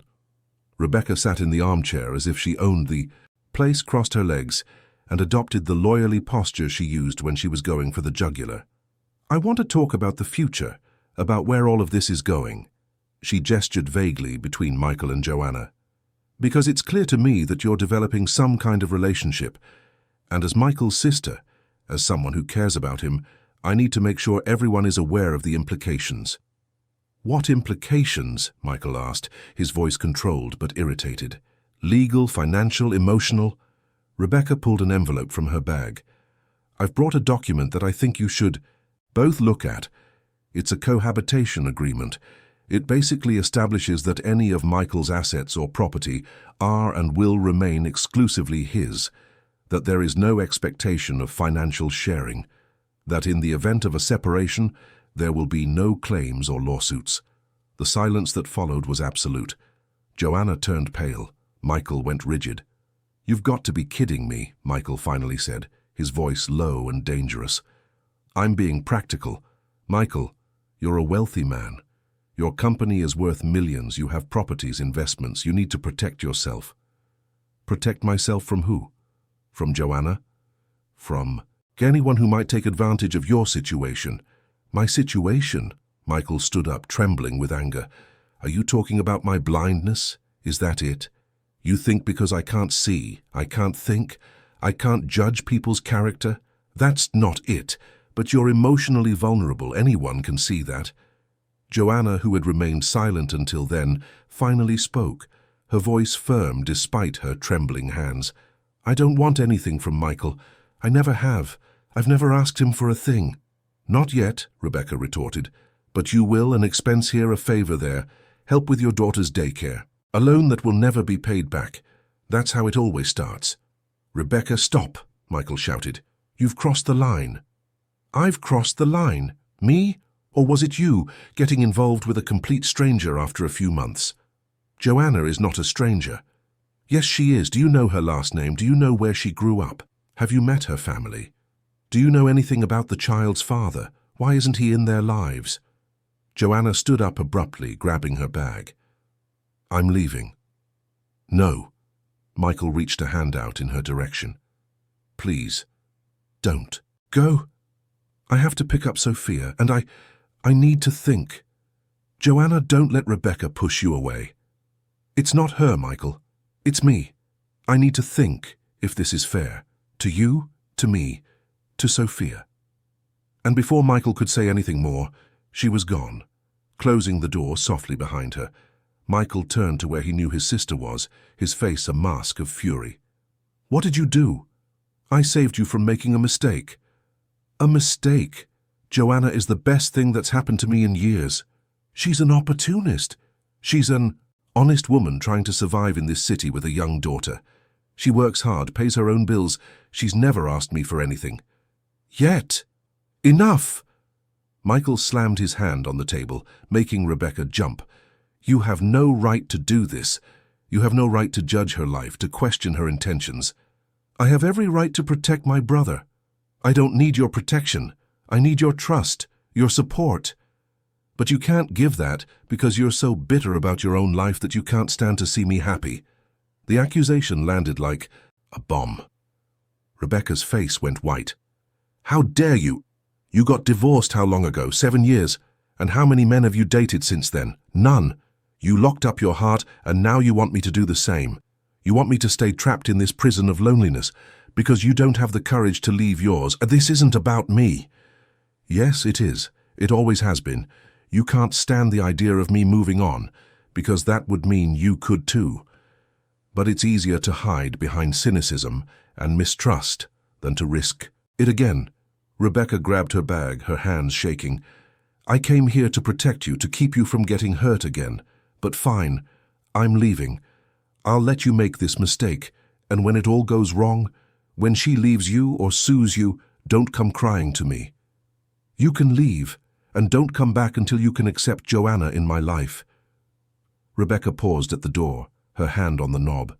Rebecca sat in the armchair as if she owned the place, crossed her legs, and adopted the lawyerly posture she used when she was going for the jugular. "I want to talk about the future, about where all of this is going." She gestured vaguely between Michael and Joanna. "Because it's clear to me that you're developing some kind of relationship, and as Michael's sister, as someone who cares about him, I need to make sure everyone is aware of the implications." "What implications?" Michael asked, his voice controlled but irritated. "Legal, financial, emotional?" Rebecca pulled an envelope from her bag. "I've brought a document that I think you should both look at. It's a cohabitation agreement. It basically establishes that any of Michael's assets or property are and will remain exclusively his, that there is no expectation of financial sharing, that in the event of a separation, there will be no claims or lawsuits." The silence that followed was absolute. Joanna turned pale. Michael went rigid. "You've got to be kidding me," Michael finally said, his voice low and dangerous. "I'm being practical. Michael, you're a wealthy man. Your company is worth millions. You have properties, investments. You need to protect yourself." "Protect myself from who?" "From Joanna?" "From anyone who might take advantage of your situation." "My situation?" Michael stood up, trembling with anger. "Are you talking about my blindness? Is that it? You think because I can't see, I can't think, I can't judge people's character? That's not it. But you're emotionally vulnerable. Anyone can see that." Joanna, who had remained silent until then, finally spoke, her voice firm despite her trembling hands. "I don't want anything from Michael. I never have. I've never asked him for a thing." "Not yet," Rebecca retorted. "But you will and expense here a favor there. Help with your daughter's daycare. A loan that will never be paid back. That's how it always starts." "Rebecca, stop," Michael shouted. "You've crossed the line." "I've crossed the line? Me? Or was it you, getting involved with a complete stranger after a few months?" "Joanna is not a stranger." "Yes, she is. Do you know her last name? Do you know where she grew up? Have you met her family? Do you know anything about the child's father? Why isn't he in their lives?" Joanna stood up abruptly, grabbing her bag. "I'm leaving." "No." Michael reached a hand out in her direction. "Please, don't. Go. I have to pick up Sophia, and I need to think. Joanna, don't let Rebecca push you away." "It's not her, Michael. It's me. I need to think, if this is fair. To you, to me, to Sophia. And before Michael could say anything more, she was gone. Closing the door softly behind her, Michael turned to where he knew his sister was, his face a mask of fury. "What did you do? I saved you from making a mistake." "A mistake? Joanna is the best thing that's happened to me in years. She's an opportunist. She's an honest woman trying to survive in this city with a young daughter. She works hard, pays her own bills. She's never asked me for anything. Yet, enough!" Michael slammed his hand on the table, making Rebecca jump. "You have no right to do this. You have no right to judge her life, to question her intentions. I have every right to protect my brother. I don't need your protection. I need your trust, your support. But you can't give that because you're so bitter about your own life that you can't stand to see me happy." The accusation landed like a bomb. Rebecca's face went white. "How dare you? You got divorced how long ago? 7 years. And how many men have you dated since then? None. You locked up your heart, and now you want me to do the same. You want me to stay trapped in this prison of loneliness because you don't have the courage to leave yours. This isn't about me." "Yes, it is. It always has been. You can't stand the idea of me moving on, because that would mean you could too. But it's easier to hide behind cynicism and mistrust than to risk it again." Rebecca grabbed her bag, her hands shaking. "I came here to protect you, to keep you from getting hurt again. But fine, I'm leaving. I'll let you make this mistake, and when it all goes wrong, when she leaves you or sues you, don't come crying to me. You can leave, and don't come back until you can accept Joanna in my life." Rebecca paused at the door, her hand on the knob.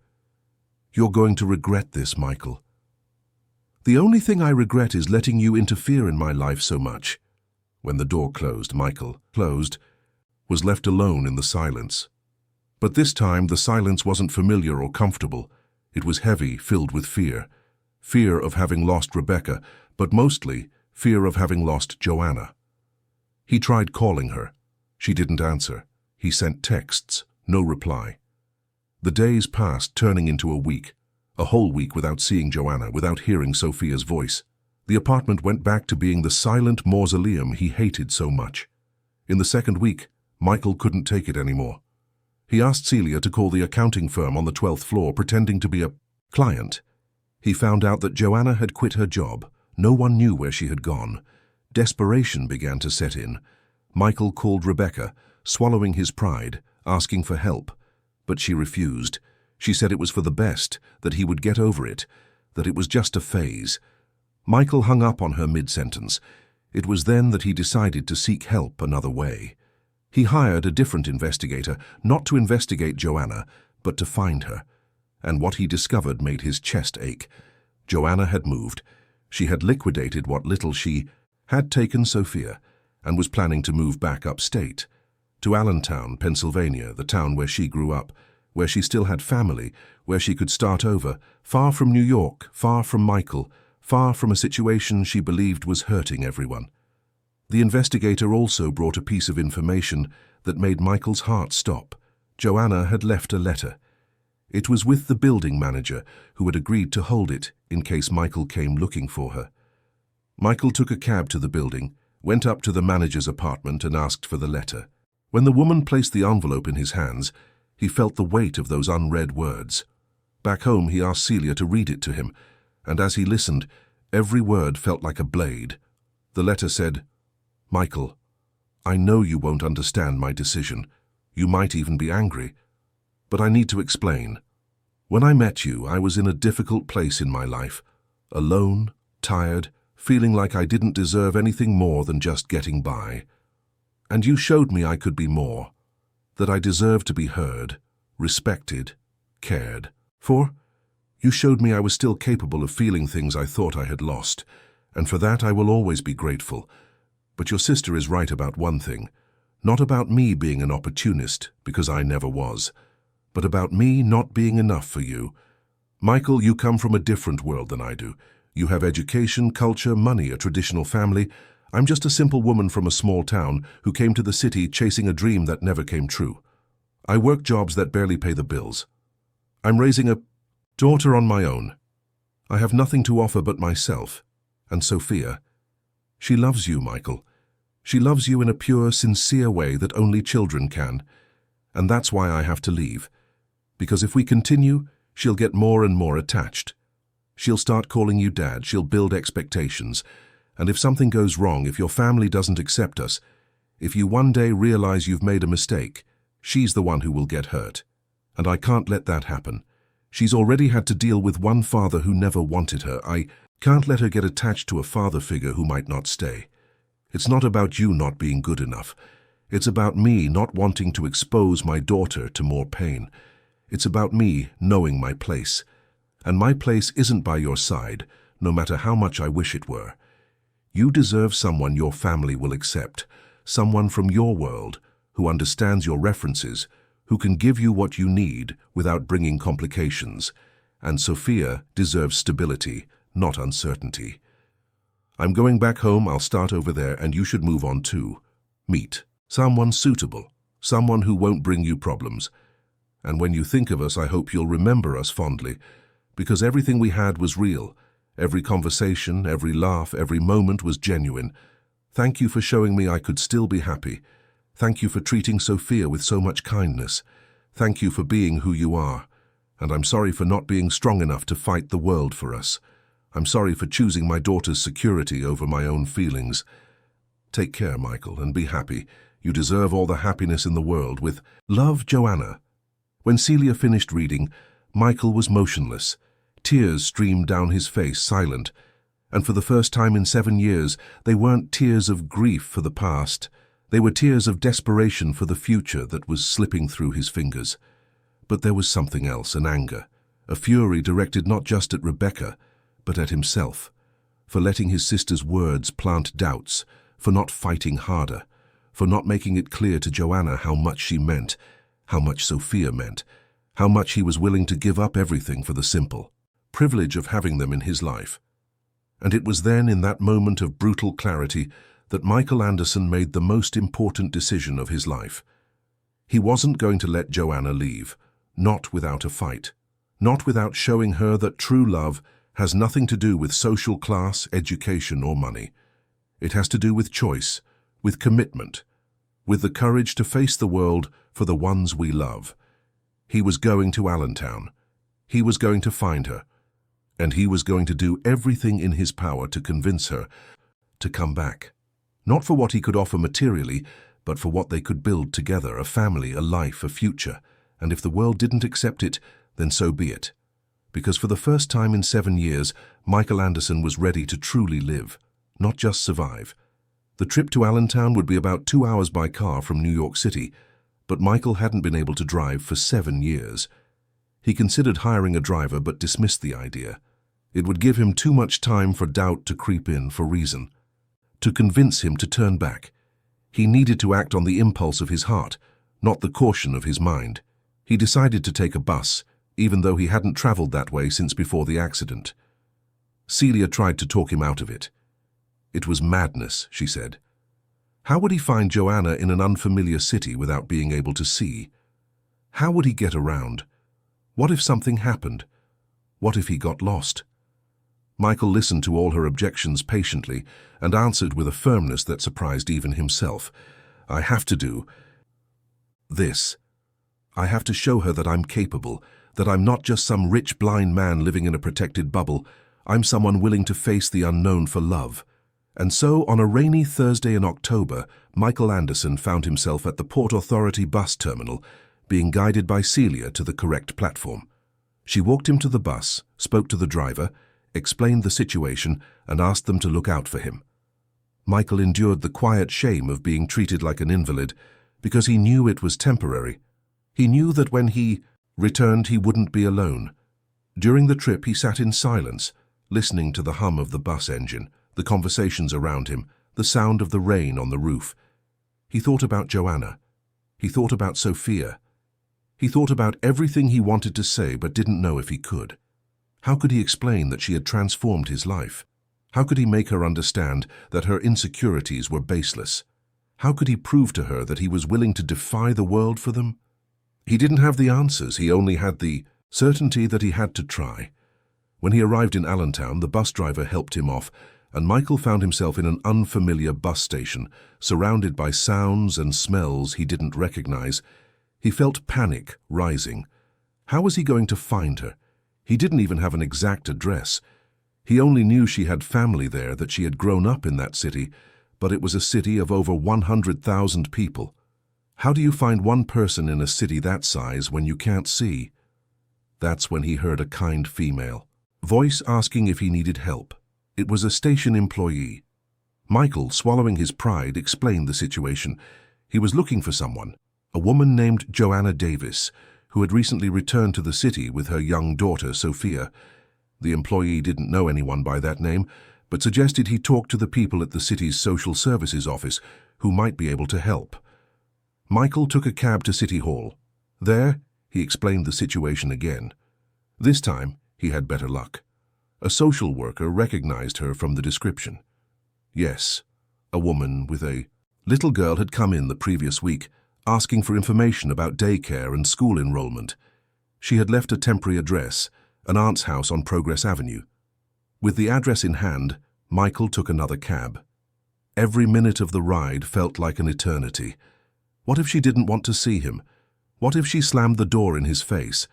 "You're going to regret this, Michael." "The only thing I regret is letting you interfere in my life so much." When the door closed, Michael, was left alone in the silence. But this time the silence wasn't familiar or comfortable. It was heavy, filled with fear. Fear of having lost Rebecca, but mostly fear of having lost Joanna. He tried calling her. She didn't answer. He sent texts, no reply. The days passed, turning into a whole week without seeing Joanna, without hearing Sophia's voice. The apartment went back to being the silent mausoleum he hated so much. In the second week, Michael couldn't take it anymore. He asked Celia to call the accounting firm on the 12th floor, pretending to be a client. He found out that Joanna had quit her job. No one knew where she had gone. Desperation began to set in. Michael called Rebecca, swallowing his pride, asking for help. But she refused. She said it was for the best, that he would get over it, that it was just a phase. Michael hung up on her mid-sentence. It was then that he decided to seek help another way. He hired a different investigator, not to investigate Joanna, but to find her. And what he discovered made his chest ache. Joanna had moved. She had liquidated what little she had taken Sophia, and was planning to move back upstate, to Allentown, Pennsylvania, the town where she grew up, where she still had family, where she could start over, far from New York, far from Michael, far from a situation she believed was hurting everyone. The investigator also brought a piece of information that made Michael's heart stop. Joanna had left a letter. It was with the building manager, who had agreed to hold it in case Michael came looking for her. Michael took a cab to the building, went up to the manager's apartment and asked for the letter. When the woman placed the envelope in his hands, he felt the weight of those unread words. Back home, he asked Celia to read it to him, and as he listened, every word felt like a blade. The letter said, "Michael, I know you won't understand my decision. You might even be angry. But I need to explain. When I met you, I was in a difficult place in my life, alone, tired, feeling like I didn't deserve anything more than just getting by. And you showed me I could be more, that I deserved to be heard, respected, cared for. You showed me I was still capable of feeling things I thought I had lost, and for that I will always be grateful. But your sister is right about one thing, not about me being an opportunist, because I never was, but about me not being enough for you. Michael, you come from a different world than I do. You have education, culture, money, a traditional family. I'm just a simple woman from a small town who came to the city chasing a dream that never came true. I work jobs that barely pay the bills. I'm raising a daughter on my own. I have nothing to offer but myself. And Sophia? She loves you, Michael. She loves you in a pure, sincere way that only children can. And that's why I have to leave. Because if we continue, she'll get more and more attached. She'll start calling you Dad, she'll build expectations. And if something goes wrong, if your family doesn't accept us, if you one day realize you've made a mistake, she's the one who will get hurt. And I can't let that happen. She's already had to deal with one father who never wanted her. I can't let her get attached to a father figure who might not stay. It's not about you not being good enough. It's about me not wanting to expose my daughter to more pain. It's about me knowing my place. And my place isn't by your side, no matter how much I wish it were. You deserve someone your family will accept, someone from your world who understands your references, who can give you what you need without bringing complications. And Sophia deserves stability, not uncertainty. I'm going back home, I'll start over there, and you should move on too. Meet someone suitable, someone who won't bring you problems. And when you think of us, I hope you'll remember us fondly, because everything we had was real. Every conversation, every laugh, every moment was genuine. Thank you for showing me I could still be happy. Thank you for treating Sophia with so much kindness. Thank you for being who you are. And I'm sorry for not being strong enough to fight the world for us. I'm sorry for choosing my daughter's security over my own feelings. Take care, Michael, and be happy. You deserve all the happiness in the world. With love, Joanna. When Celia finished reading, Michael was motionless. Tears streamed down his face, silent. And for the first time in 7 years, they weren't tears of grief for the past. They were tears of desperation for the future that was slipping through his fingers. But there was something else, an anger, a fury directed not just at Rebecca, but at himself, for letting his sister's words plant doubts, for not fighting harder, for not making it clear to Joanna how much she meant, how much Sophia meant, how much he was willing to give up everything for the simple privilege of having them in his life. And it was then, in that moment of brutal clarity, that Michael Anderson made the most important decision of his life. He wasn't going to let Joanna leave, not without a fight, not without showing her that true love has nothing to do with social class, education, or money. It has to do with choice, with commitment, with the courage to face the world for the ones we love. He was going to Allentown. He was going to find her. And he was going to do everything in his power to convince her to come back. Not for what he could offer materially, but for what they could build together, a family, a life, a future. And if the world didn't accept it, then so be it. Because for the first time in 7 years, Michael Anderson was ready to truly live, not just survive. The trip to Allentown would be about 2 hours by car from New York City, but Michael hadn't been able to drive for 7 years. He considered hiring a driver but dismissed the idea. It would give him too much time for doubt to creep in, for reason, to convince him to turn back. He needed to act on the impulse of his heart, not the caution of his mind. He decided to take a bus, even though he hadn't traveled that way since before the accident. Celia tried to talk him out of it. It was madness, she said. How would he find Joanna in an unfamiliar city without being able to see? How would he get around? What if something happened? What if he got lost? Michael listened to all her objections patiently and answered with a firmness that surprised even himself. I have to do this. I have to show her that I'm capable, that I'm not just some rich blind man living in a protected bubble. I'm someone willing to face the unknown for love. And so, on a rainy Thursday in October, Michael Anderson found himself at the Port Authority bus terminal, being guided by Celia to the correct platform. She walked him to the bus, spoke to the driver, explained the situation, and asked them to look out for him. Michael endured the quiet shame of being treated like an invalid, because he knew it was temporary. He knew that when he returned, he wouldn't be alone. During the trip, he sat in silence, listening to the hum of the bus engine, the conversations around him, the sound of the rain on the roof. He thought about Joanna. He thought about Sophia. He thought about everything he wanted to say but didn't know if he could. How could he explain that she had transformed his life? How could he make her understand that her insecurities were baseless? How could he prove to her that he was willing to defy the world for them? He didn't have the answers, he only had the certainty that he had to try. When he arrived in Allentown, the bus driver helped him off, and Michael found himself in an unfamiliar bus station, surrounded by sounds and smells he didn't recognize. He felt panic rising. How was he going to find her? He didn't even have an exact address. He only knew she had family there, that she had grown up in that city, but it was a city of over 100,000 people. How do you find one person in a city that size when you can't see? That's when he heard a kind female voice asking if he needed help. It was a station employee. Michael, swallowing his pride, explained the situation. He was looking for someone, a woman named Joanna Davis, who had recently returned to the city with her young daughter, Sophia. The employee didn't know anyone by that name, but suggested he talk to the people at the city's social services office, who might be able to help. Michael took a cab to City Hall. There, he explained the situation again. This time, he had better luck. A social worker recognized her from the description. Yes, a woman with a little girl had come in the previous week, asking for information about daycare and school enrollment. She had left a temporary address, an aunt's house on Progress Avenue. With the address in hand, Michael took another cab. Every minute of the ride felt like an eternity. What if she didn't want to see him? What if she slammed the door in his face?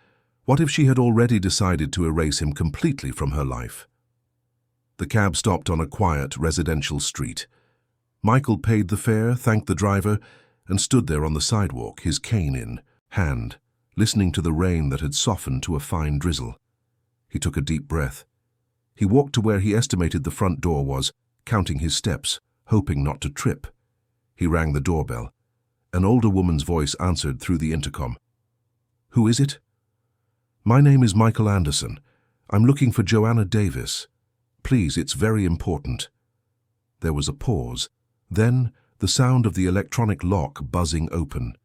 What if she had already decided to erase him completely from her life? The cab stopped on a quiet residential street. Michael paid the fare, thanked the driver, and stood there on the sidewalk, his cane in hand, listening to the rain that had softened to a fine drizzle. He took a deep breath. He walked to where he estimated the front door was, counting his steps, hoping not to trip. He rang the doorbell. An older woman's voice answered through the intercom. "Who is it?" "My name is Michael Anderson. I'm looking for Joanna Davis. Please, it's very important." There was a pause. Then, the sound of the electronic lock buzzing open.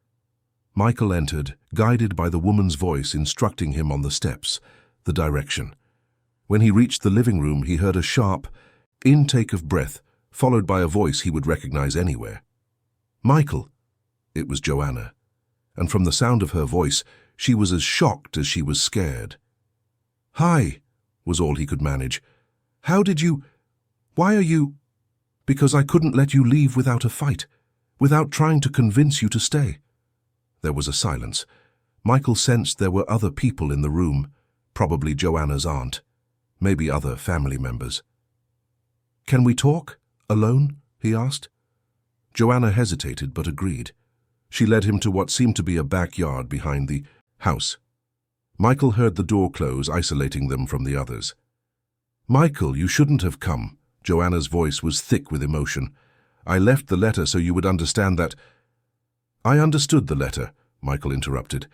Michael entered, guided by the woman's voice instructing him on the steps, the direction. When he reached the living room, he heard a sharp intake of breath, followed by a voice he would recognize anywhere. "Michael!" It was Joanna, and from the sound of her voice, she was as shocked as she was scared. "Hi," was all he could manage. "How did you... Why are you..." "Because I couldn't let you leave without a fight, without trying to convince you to stay." There was a silence. Michael sensed there were other people in the room, probably Joanna's aunt, maybe other family members. "Can we talk? Alone?" he asked. Joanna hesitated but agreed. She led him to what seemed to be a backyard behind the house. Michael heard the door close, isolating them from the others. "Michael, you shouldn't have come." Joanna's voice was thick with emotion. "I left the letter so you would understand that—" "I understood the letter," Michael interrupted.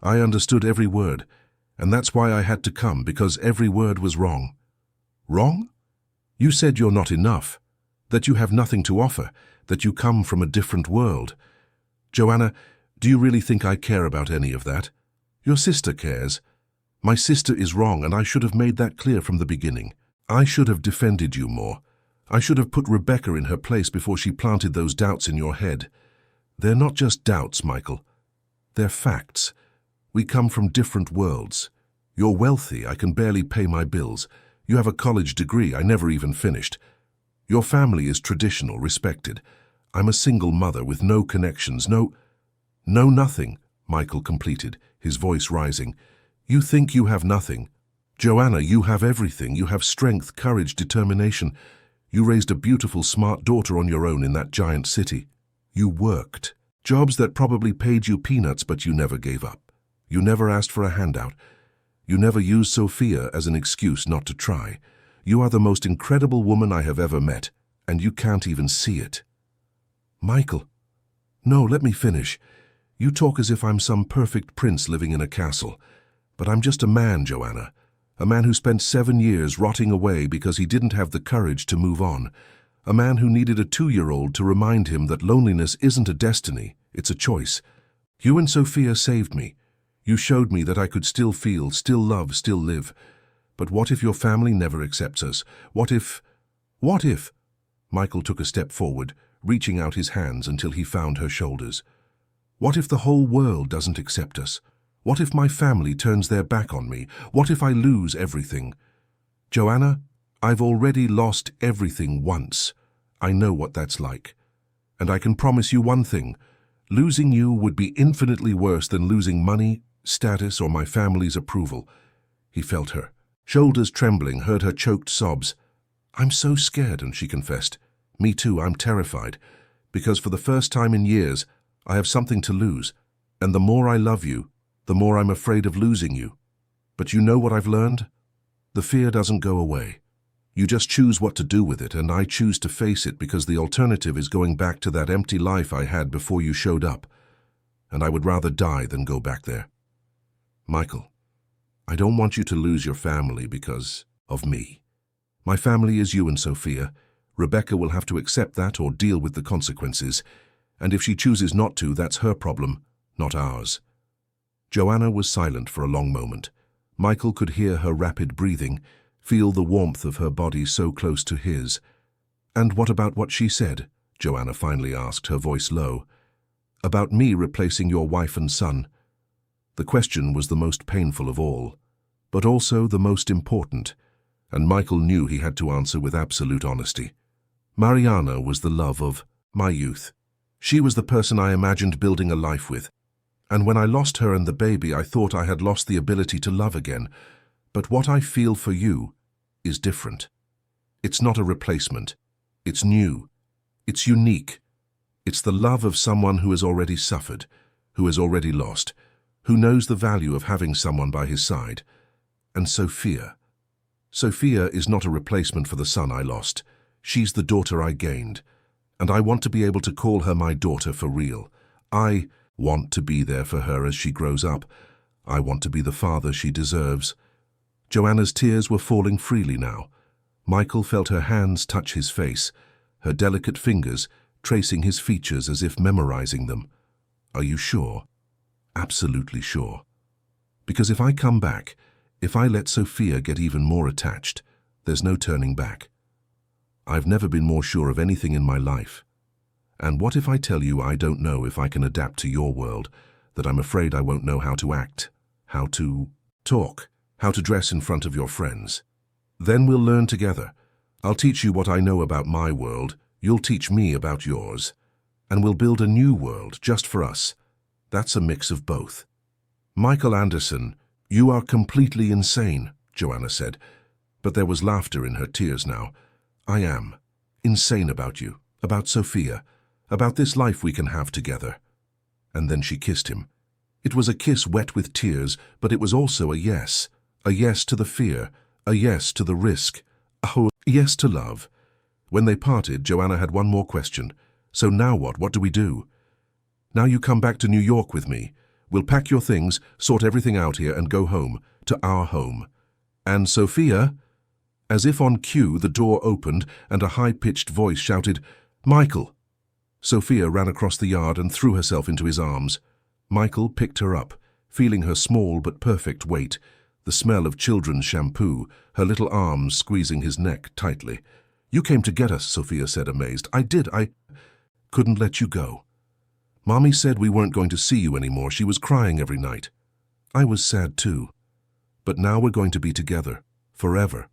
"I understood every word, and that's why I had to come, because every word was wrong." "Wrong? You said you're not enough, that you have nothing to offer, that you come from a different world. Joanna, do you really think I care about any of that? Your sister cares. My sister is wrong, and I should have made that clear from the beginning. I should have defended you more. I should have put Rebecca in her place before she planted those doubts in your head. They're not just doubts, Michael. They're facts. We come from different worlds. You're wealthy, I can barely pay my bills. You have a college degree I never even finished. Your family is traditional, respected. I'm a single mother with no connections, no nothing, Michael completed, his voice rising. You think you have nothing. Joanna, you have everything. You have strength, courage, determination. You raised a beautiful, smart daughter on your own in that giant city. You worked. Jobs that probably paid you peanuts, but you never gave up. You never asked for a handout. You never used Sophia as an excuse not to try. You are the most incredible woman I have ever met, and you can't even see it." "Michael, no, let me finish. You talk as if I'm some perfect prince living in a castle. But I'm just a man, Joanna. A man who spent 7 years rotting away because he didn't have the courage to move on. A man who needed a 2-year-old to remind him that loneliness isn't a destiny, it's a choice. You and Sophia saved me. You showed me that I could still feel, still love, still live. But what if your family never accepts us? What if... Michael took a step forward, reaching out his hands until he found her shoulders. What if the whole world doesn't accept us? What if my family turns their back on me? What if I lose everything? Joanna, I've already lost everything once. I know what that's like. And I can promise you one thing. Losing you would be infinitely worse than losing money, status, or my family's approval. He felt her. Shoulders trembling, heard her choked sobs. I'm so scared, and she confessed. Me too, I'm terrified. Because for the first time in years, I have something to lose. And the more I love you, the more I'm afraid of losing you. But you know what I've learned? The fear doesn't go away. You just choose what to do with it, and I choose to face it because the alternative is going back to that empty life I had before you showed up. And I would rather die than go back there. Michael, I don't want you to lose your family because of me. My family is you and Sophia. Rebecca will have to accept that or deal with the consequences. And if she chooses not to, that's her problem, not ours. Joanna was silent for a long moment. Michael could hear her rapid breathing, feel the warmth of her body so close to his. And what about what she said? Joanna finally asked, her voice low. About me replacing your wife and son. The question was the most painful of all, but also the most important, and Michael knew he had to answer with absolute honesty. Mariana was the love of my youth. She was the person I imagined building a life with. And when I lost her and the baby, I thought I had lost the ability to love again. But what I feel for you is different. It's not a replacement. It's new. It's unique. It's the love of someone who has already suffered, who has already lost, who knows the value of having someone by his side. And Sophia. Sophia is not a replacement for the son I lost. She's the daughter I gained. And I want to be able to call her my daughter for real. I want to be there for her as she grows up. I want to be the father she deserves. Joanna's tears were falling freely now. Michael felt her hands touch his face, her delicate fingers tracing his features as if memorizing them. Are you sure? Absolutely sure. Because if I come back, if I let Sophia get even more attached, there's no turning back. I've never been more sure of anything in my life. And what if I tell you I don't know if I can adapt to your world, that I'm afraid I won't know how to act, how to talk, how to dress in front of your friends? Then we'll learn together. I'll teach you what I know about my world, you'll teach me about yours, and we'll build a new world just for us. That's a mix of both. Michael Anderson, you are completely insane, Joanna said, but there was laughter in her tears now. I am insane about you, about Sophia, about this life we can have together. And then she kissed him. It was a kiss wet with tears, but it was also a yes to the fear, a yes to the risk, a yes to love. When they parted, Joanna had one more question. So now what? What do we do? Now you come back to New York with me. We'll pack your things, sort everything out here, and go home, to our home. And Sophia? As if on cue, the door opened and a high-pitched voice shouted, Michael! Sophia ran across the yard and threw herself into his arms. Michael picked her up, feeling her small but perfect weight, the smell of children's shampoo, her little arms squeezing his neck tightly. You came to get us, Sophia said, amazed. I did. I couldn't let you go. Mommy said we weren't going to see you anymore. She was crying every night. I was sad too. But now we're going to be together, forever.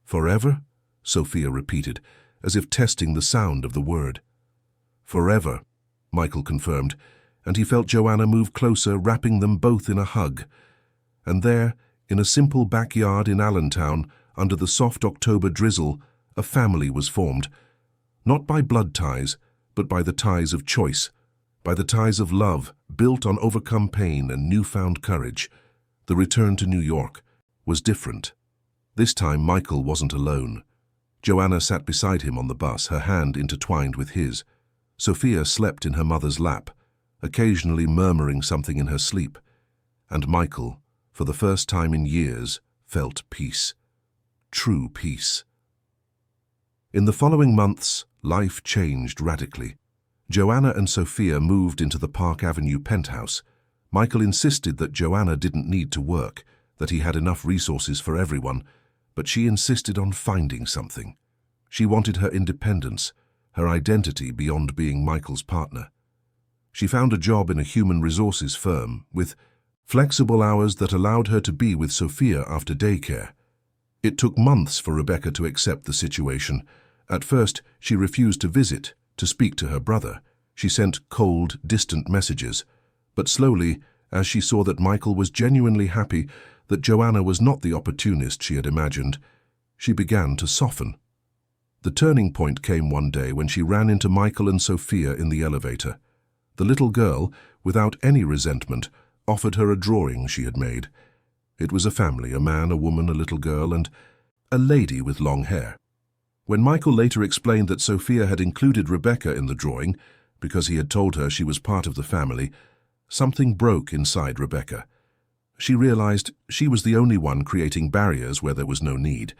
Forever? Sophia repeated, as if testing the sound of the word. Forever, Michael confirmed, and he felt Joanna move closer, wrapping them both in a hug. And there, in a simple backyard in Allentown, under the soft October drizzle, a family was formed. Not by blood ties, but by the ties of choice, by the ties of love, built on overcome pain and newfound courage. The return to New York was different. This time Michael wasn't alone. Joanna sat beside him on the bus, her hand intertwined with his. Sophia slept in her mother's lap, occasionally murmuring something in her sleep. And Michael, for the first time in years, felt peace. True peace. In the following months, life changed radically. Joanna and Sophia moved into the Park Avenue penthouse. Michael insisted that Joanna didn't need to work, that he had enough resources for everyone, but she insisted on finding something. She wanted her independence, her identity beyond being Michael's partner. She found a job in a human resources firm with flexible hours that allowed her to be with Sophia after daycare. It took months for Rebecca to accept the situation. At first, she refused to visit, to speak to her brother. She sent cold, distant messages. But slowly, as she saw that Michael was genuinely happy, that Joanna was not the opportunist she had imagined, she began to soften. The turning point came one day when she ran into Michael and Sophia in the elevator. The little girl, without any resentment, offered her a drawing she had made. It was a family, a man, a woman, a little girl, and a lady with long hair. When Michael later explained that Sophia had included Rebecca in the drawing, because he had told her she was part of the family, something broke inside Rebecca. She realized she was the only one creating barriers where there was no need.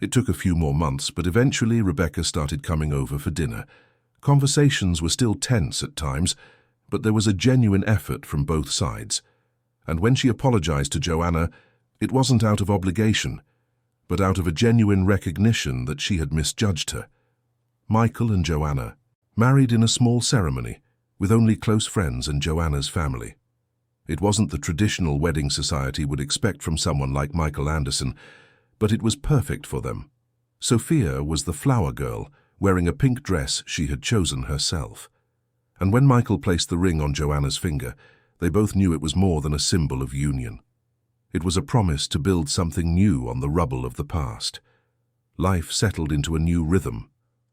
It took a few more months, but eventually Rebecca started coming over for dinner. Conversations were still tense at times, but there was a genuine effort from both sides. And when she apologized to Joanna, it wasn't out of obligation, but out of a genuine recognition that she had misjudged her. Michael and Joanna married in a small ceremony, with only close friends and Joanna's family. It wasn't the traditional wedding society would expect from someone like Michael Anderson, but it was perfect for them. Sophia was the flower girl, wearing a pink dress she had chosen herself. And when Michael placed the ring on Joanna's finger, they both knew it was more than a symbol of union. It was a promise to build something new on the rubble of the past. Life settled into a new rhythm.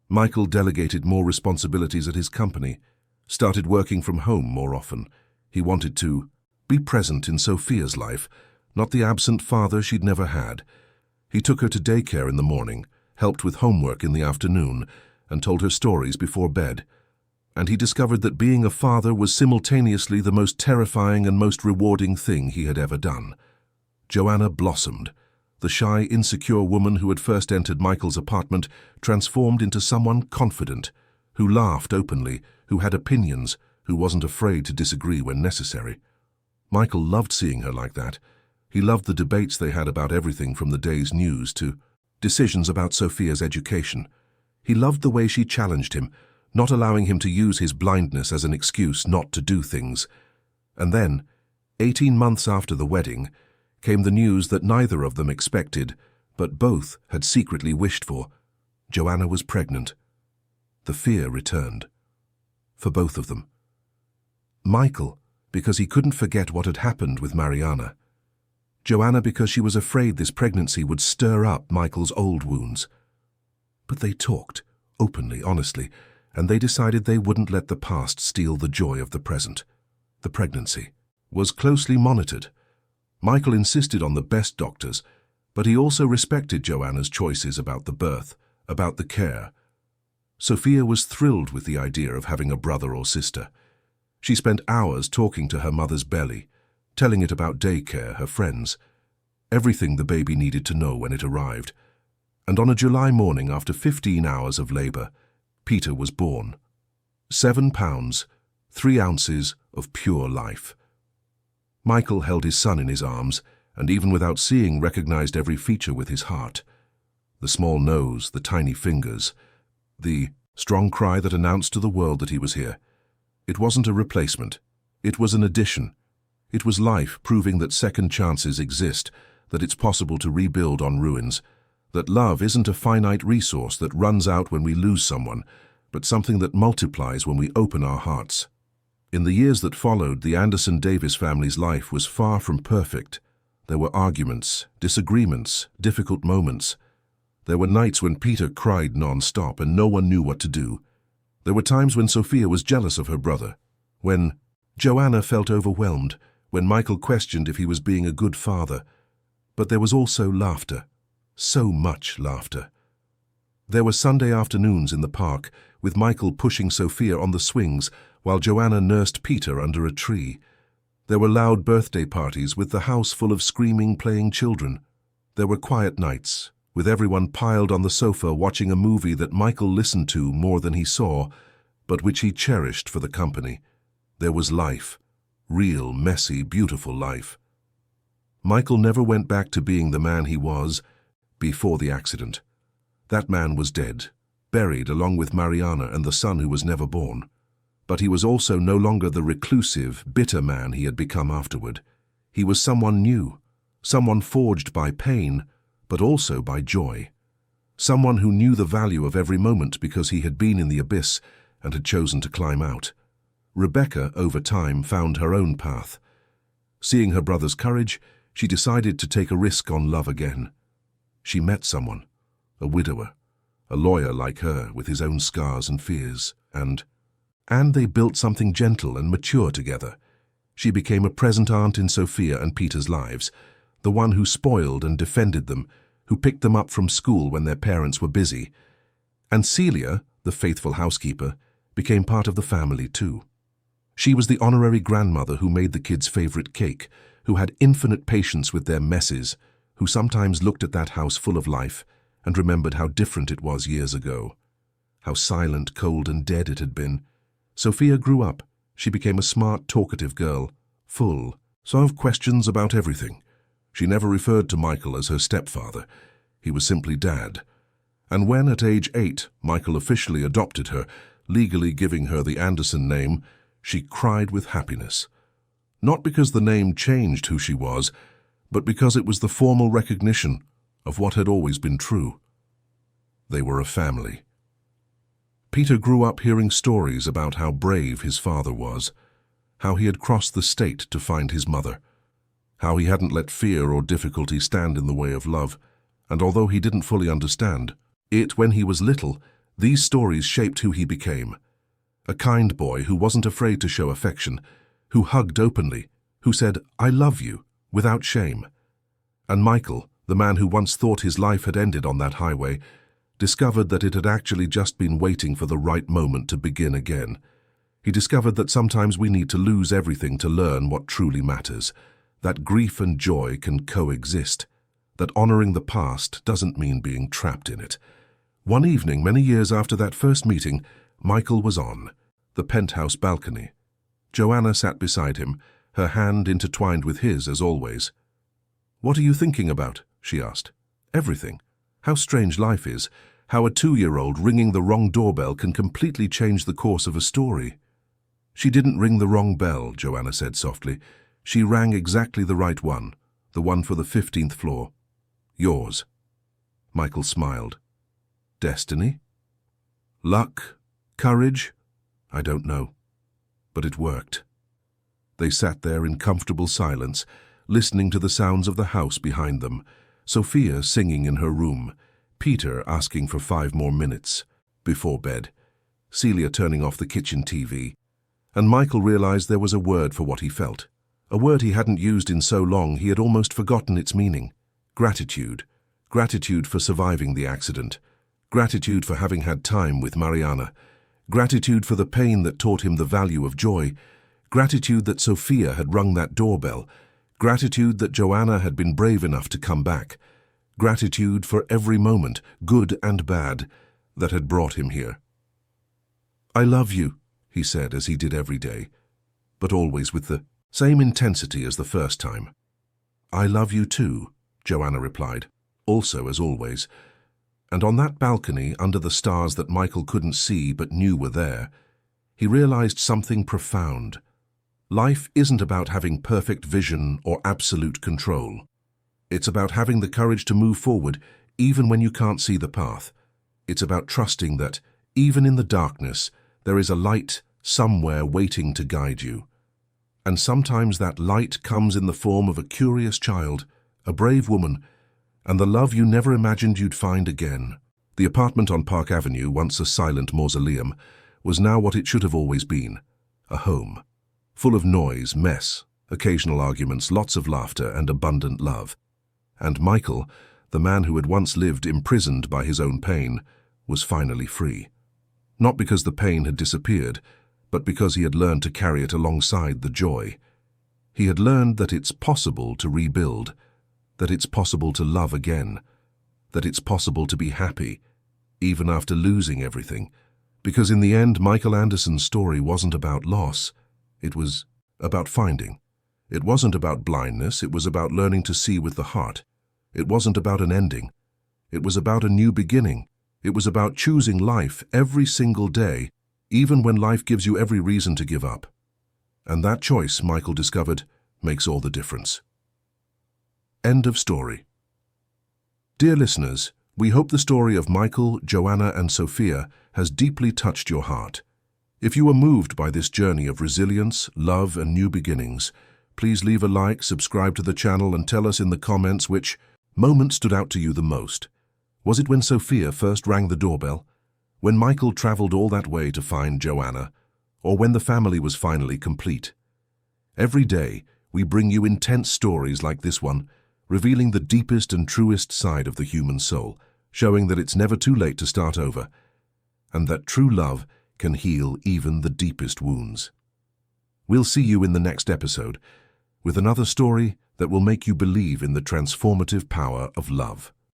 Michael delegated more responsibilities at his company, started working from home more often. He wanted to be present in Sophia's life, not the absent father she'd never had. He took her to daycare in the morning, helped with homework in the afternoon, and told her stories before bed. And he discovered that being a father was simultaneously the most terrifying and most rewarding thing he had ever done. Joanna blossomed. The shy, insecure woman who had first entered Michael's apartment transformed into someone confident, who laughed openly, who had opinions, who wasn't afraid to disagree when necessary. Michael loved seeing her like that. He loved the debates they had about everything from the day's news to decisions about Sophia's education. He loved the way she challenged him, not allowing him to use his blindness as an excuse not to do things. And then, 18 months after the wedding, came the news that neither of them expected, but both had secretly wished for. Joanna was pregnant. The fear returned. For both of them. Michael, because he couldn't forget what had happened with Mariana. Joanna, because she was afraid this pregnancy would stir up Michael's old wounds. But they talked, openly, honestly, and they decided they wouldn't let the past steal the joy of the present. The pregnancy was closely monitored. Michael insisted on the best doctors, but he also respected Joanna's choices about the birth, about the care. Sophia was thrilled with the idea of having a brother or sister. She spent hours talking to her mother's belly, telling it about daycare, her friends, everything the baby needed to know when it arrived. And on a July morning, after 15 hours of labor, Peter was born. 7 pounds, 3 ounces of pure life. Michael held his son in his arms, and even without seeing, recognized every feature with his heart. The small nose, the tiny fingers, the strong cry that announced to the world that he was here. It wasn't a replacement. It was an addition. It was life proving that second chances exist, that it's possible to rebuild on ruins, that love isn't a finite resource that runs out when we lose someone, but something that multiplies when we open our hearts. In the years that followed, the Anderson-Davis family's life was far from perfect. There were arguments, disagreements, difficult moments. There were nights when Peter cried non-stop and no one knew what to do. There were times when Sophia was jealous of her brother, when Joanna felt overwhelmed, when Michael questioned if he was being a good father. But there was also laughter, so much laughter. There were Sunday afternoons in the park, with Michael pushing Sophia on the swings while Joanna nursed Peter under a tree. There were loud birthday parties with the house full of screaming, playing children. There were quiet nights, with everyone piled on the sofa watching a movie that Michael listened to more than he saw, but which he cherished for the company. There was life. Real, messy, beautiful life. Michael never went back to being the man he was before the accident. That man was dead, buried along with Mariana and the son who was never born. But he was also no longer the reclusive, bitter man he had become afterward. He was someone new, someone forged by pain, but also by joy. Someone who knew the value of every moment because he had been in the abyss and had chosen to climb out. Rebecca, over time, found her own path. Seeing her brother's courage, she decided to take a risk on love again. She met someone, a widower, a lawyer like her with his own scars and fears, and they built something gentle and mature together. She became a present aunt in Sophia and Peter's lives, the one who spoiled and defended them, who picked them up from school when their parents were busy. And Celia, the faithful housekeeper, became part of the family too. She was the honorary grandmother who made the kids' favorite cake, who had infinite patience with their messes, who sometimes looked at that house full of life and remembered how different it was years ago, how silent, cold, and dead it had been. Sophia grew up. She became a smart, talkative girl, full of questions about everything. She never referred to Michael as her stepfather. He was simply Dad. And when, at age 8, Michael officially adopted her, legally giving her the Anderson name, she cried with happiness. Not because the name changed who she was, but because it was the formal recognition of what had always been true. They were a family. Peter grew up hearing stories about how brave his father was, how he had crossed the state to find his mother, how he hadn't let fear or difficulty stand in the way of love, and although he didn't fully understand it when he was little, these stories shaped who he became. A kind boy who wasn't afraid to show affection, who hugged openly, who said, "I love you," without shame. And Michael, the man who once thought his life had ended on that highway, discovered that it had actually just been waiting for the right moment to begin again. He discovered that sometimes we need to lose everything to learn what truly matters, that grief and joy can coexist, that honoring the past doesn't mean being trapped in it. One evening, many years after that first meeting, Michael was on the penthouse balcony. Joanna sat beside him, her hand intertwined with his as always. "What are you thinking about?" she asked. "Everything. How strange life is, how a 2-year-old ringing the wrong doorbell can completely change the course of a story." "She didn't ring the wrong bell," Joanna said softly. "She rang exactly the right one, the one for the 15th floor. Yours." Michael smiled. "Destiny? Luck? Courage? I don't know. But it worked." They sat there in comfortable silence, listening to the sounds of the house behind them, Sophia singing in her room, Peter asking for 5 more minutes before bed, Celia turning off the kitchen TV, and Michael realized there was a word for what he felt, a word he hadn't used in so long he had almost forgotten its meaning. Gratitude. Gratitude for surviving the accident. Gratitude for having had time with Mariana. Gratitude for the pain that taught him the value of joy. Gratitude that Sophia had rung that doorbell. Gratitude that Joanna had been brave enough to come back. Gratitude for every moment, good and bad, that had brought him here. "I love you," he said as he did every day, but always with the same intensity as the first time. "I love you too," Joanna replied, also as always. And on that balcony, under the stars that Michael couldn't see but knew were there, he realized something profound. Life isn't about having perfect vision or absolute control. It's about having the courage to move forward even when you can't see the path. It's about trusting that, even in the darkness, there is a light somewhere waiting to guide you. And sometimes that light comes in the form of a curious child, a brave woman, and the love you never imagined you'd find again. The apartment on Park Avenue, once a silent mausoleum, was now what it should have always been, a home. Full of noise, mess, occasional arguments, lots of laughter, and abundant love. And Michael, the man who had once lived imprisoned by his own pain, was finally free. Not because the pain had disappeared, but because he had learned to carry it alongside the joy. He had learned that it's possible to rebuild, that it's possible to love again, that it's possible to be happy, even after losing everything. Because in the end, Michael Anderson's story wasn't about loss. It was about finding. It wasn't about blindness, it was about learning to see with the heart. It wasn't about an ending. It was about a new beginning. It was about choosing life every single day, even when life gives you every reason to give up. And that choice, Michael discovered, makes all the difference. End of story. Dear listeners, we hope the story of Michael, Joanna, and Sophia has deeply touched your heart. If you are moved by this journey of resilience, love, and new beginnings, please leave a like, subscribe to the channel, and tell us in the comments which moment stood out to you the most. Was it when Sophia first rang the doorbell? When Michael traveled all that way to find Joanna? Or when the family was finally complete? Every day, we bring you intense stories like this one, revealing the deepest and truest side of the human soul, showing that it's never too late to start over, and that true love can heal even the deepest wounds. We'll see you in the next episode, with another story that will make you believe in the transformative power of love.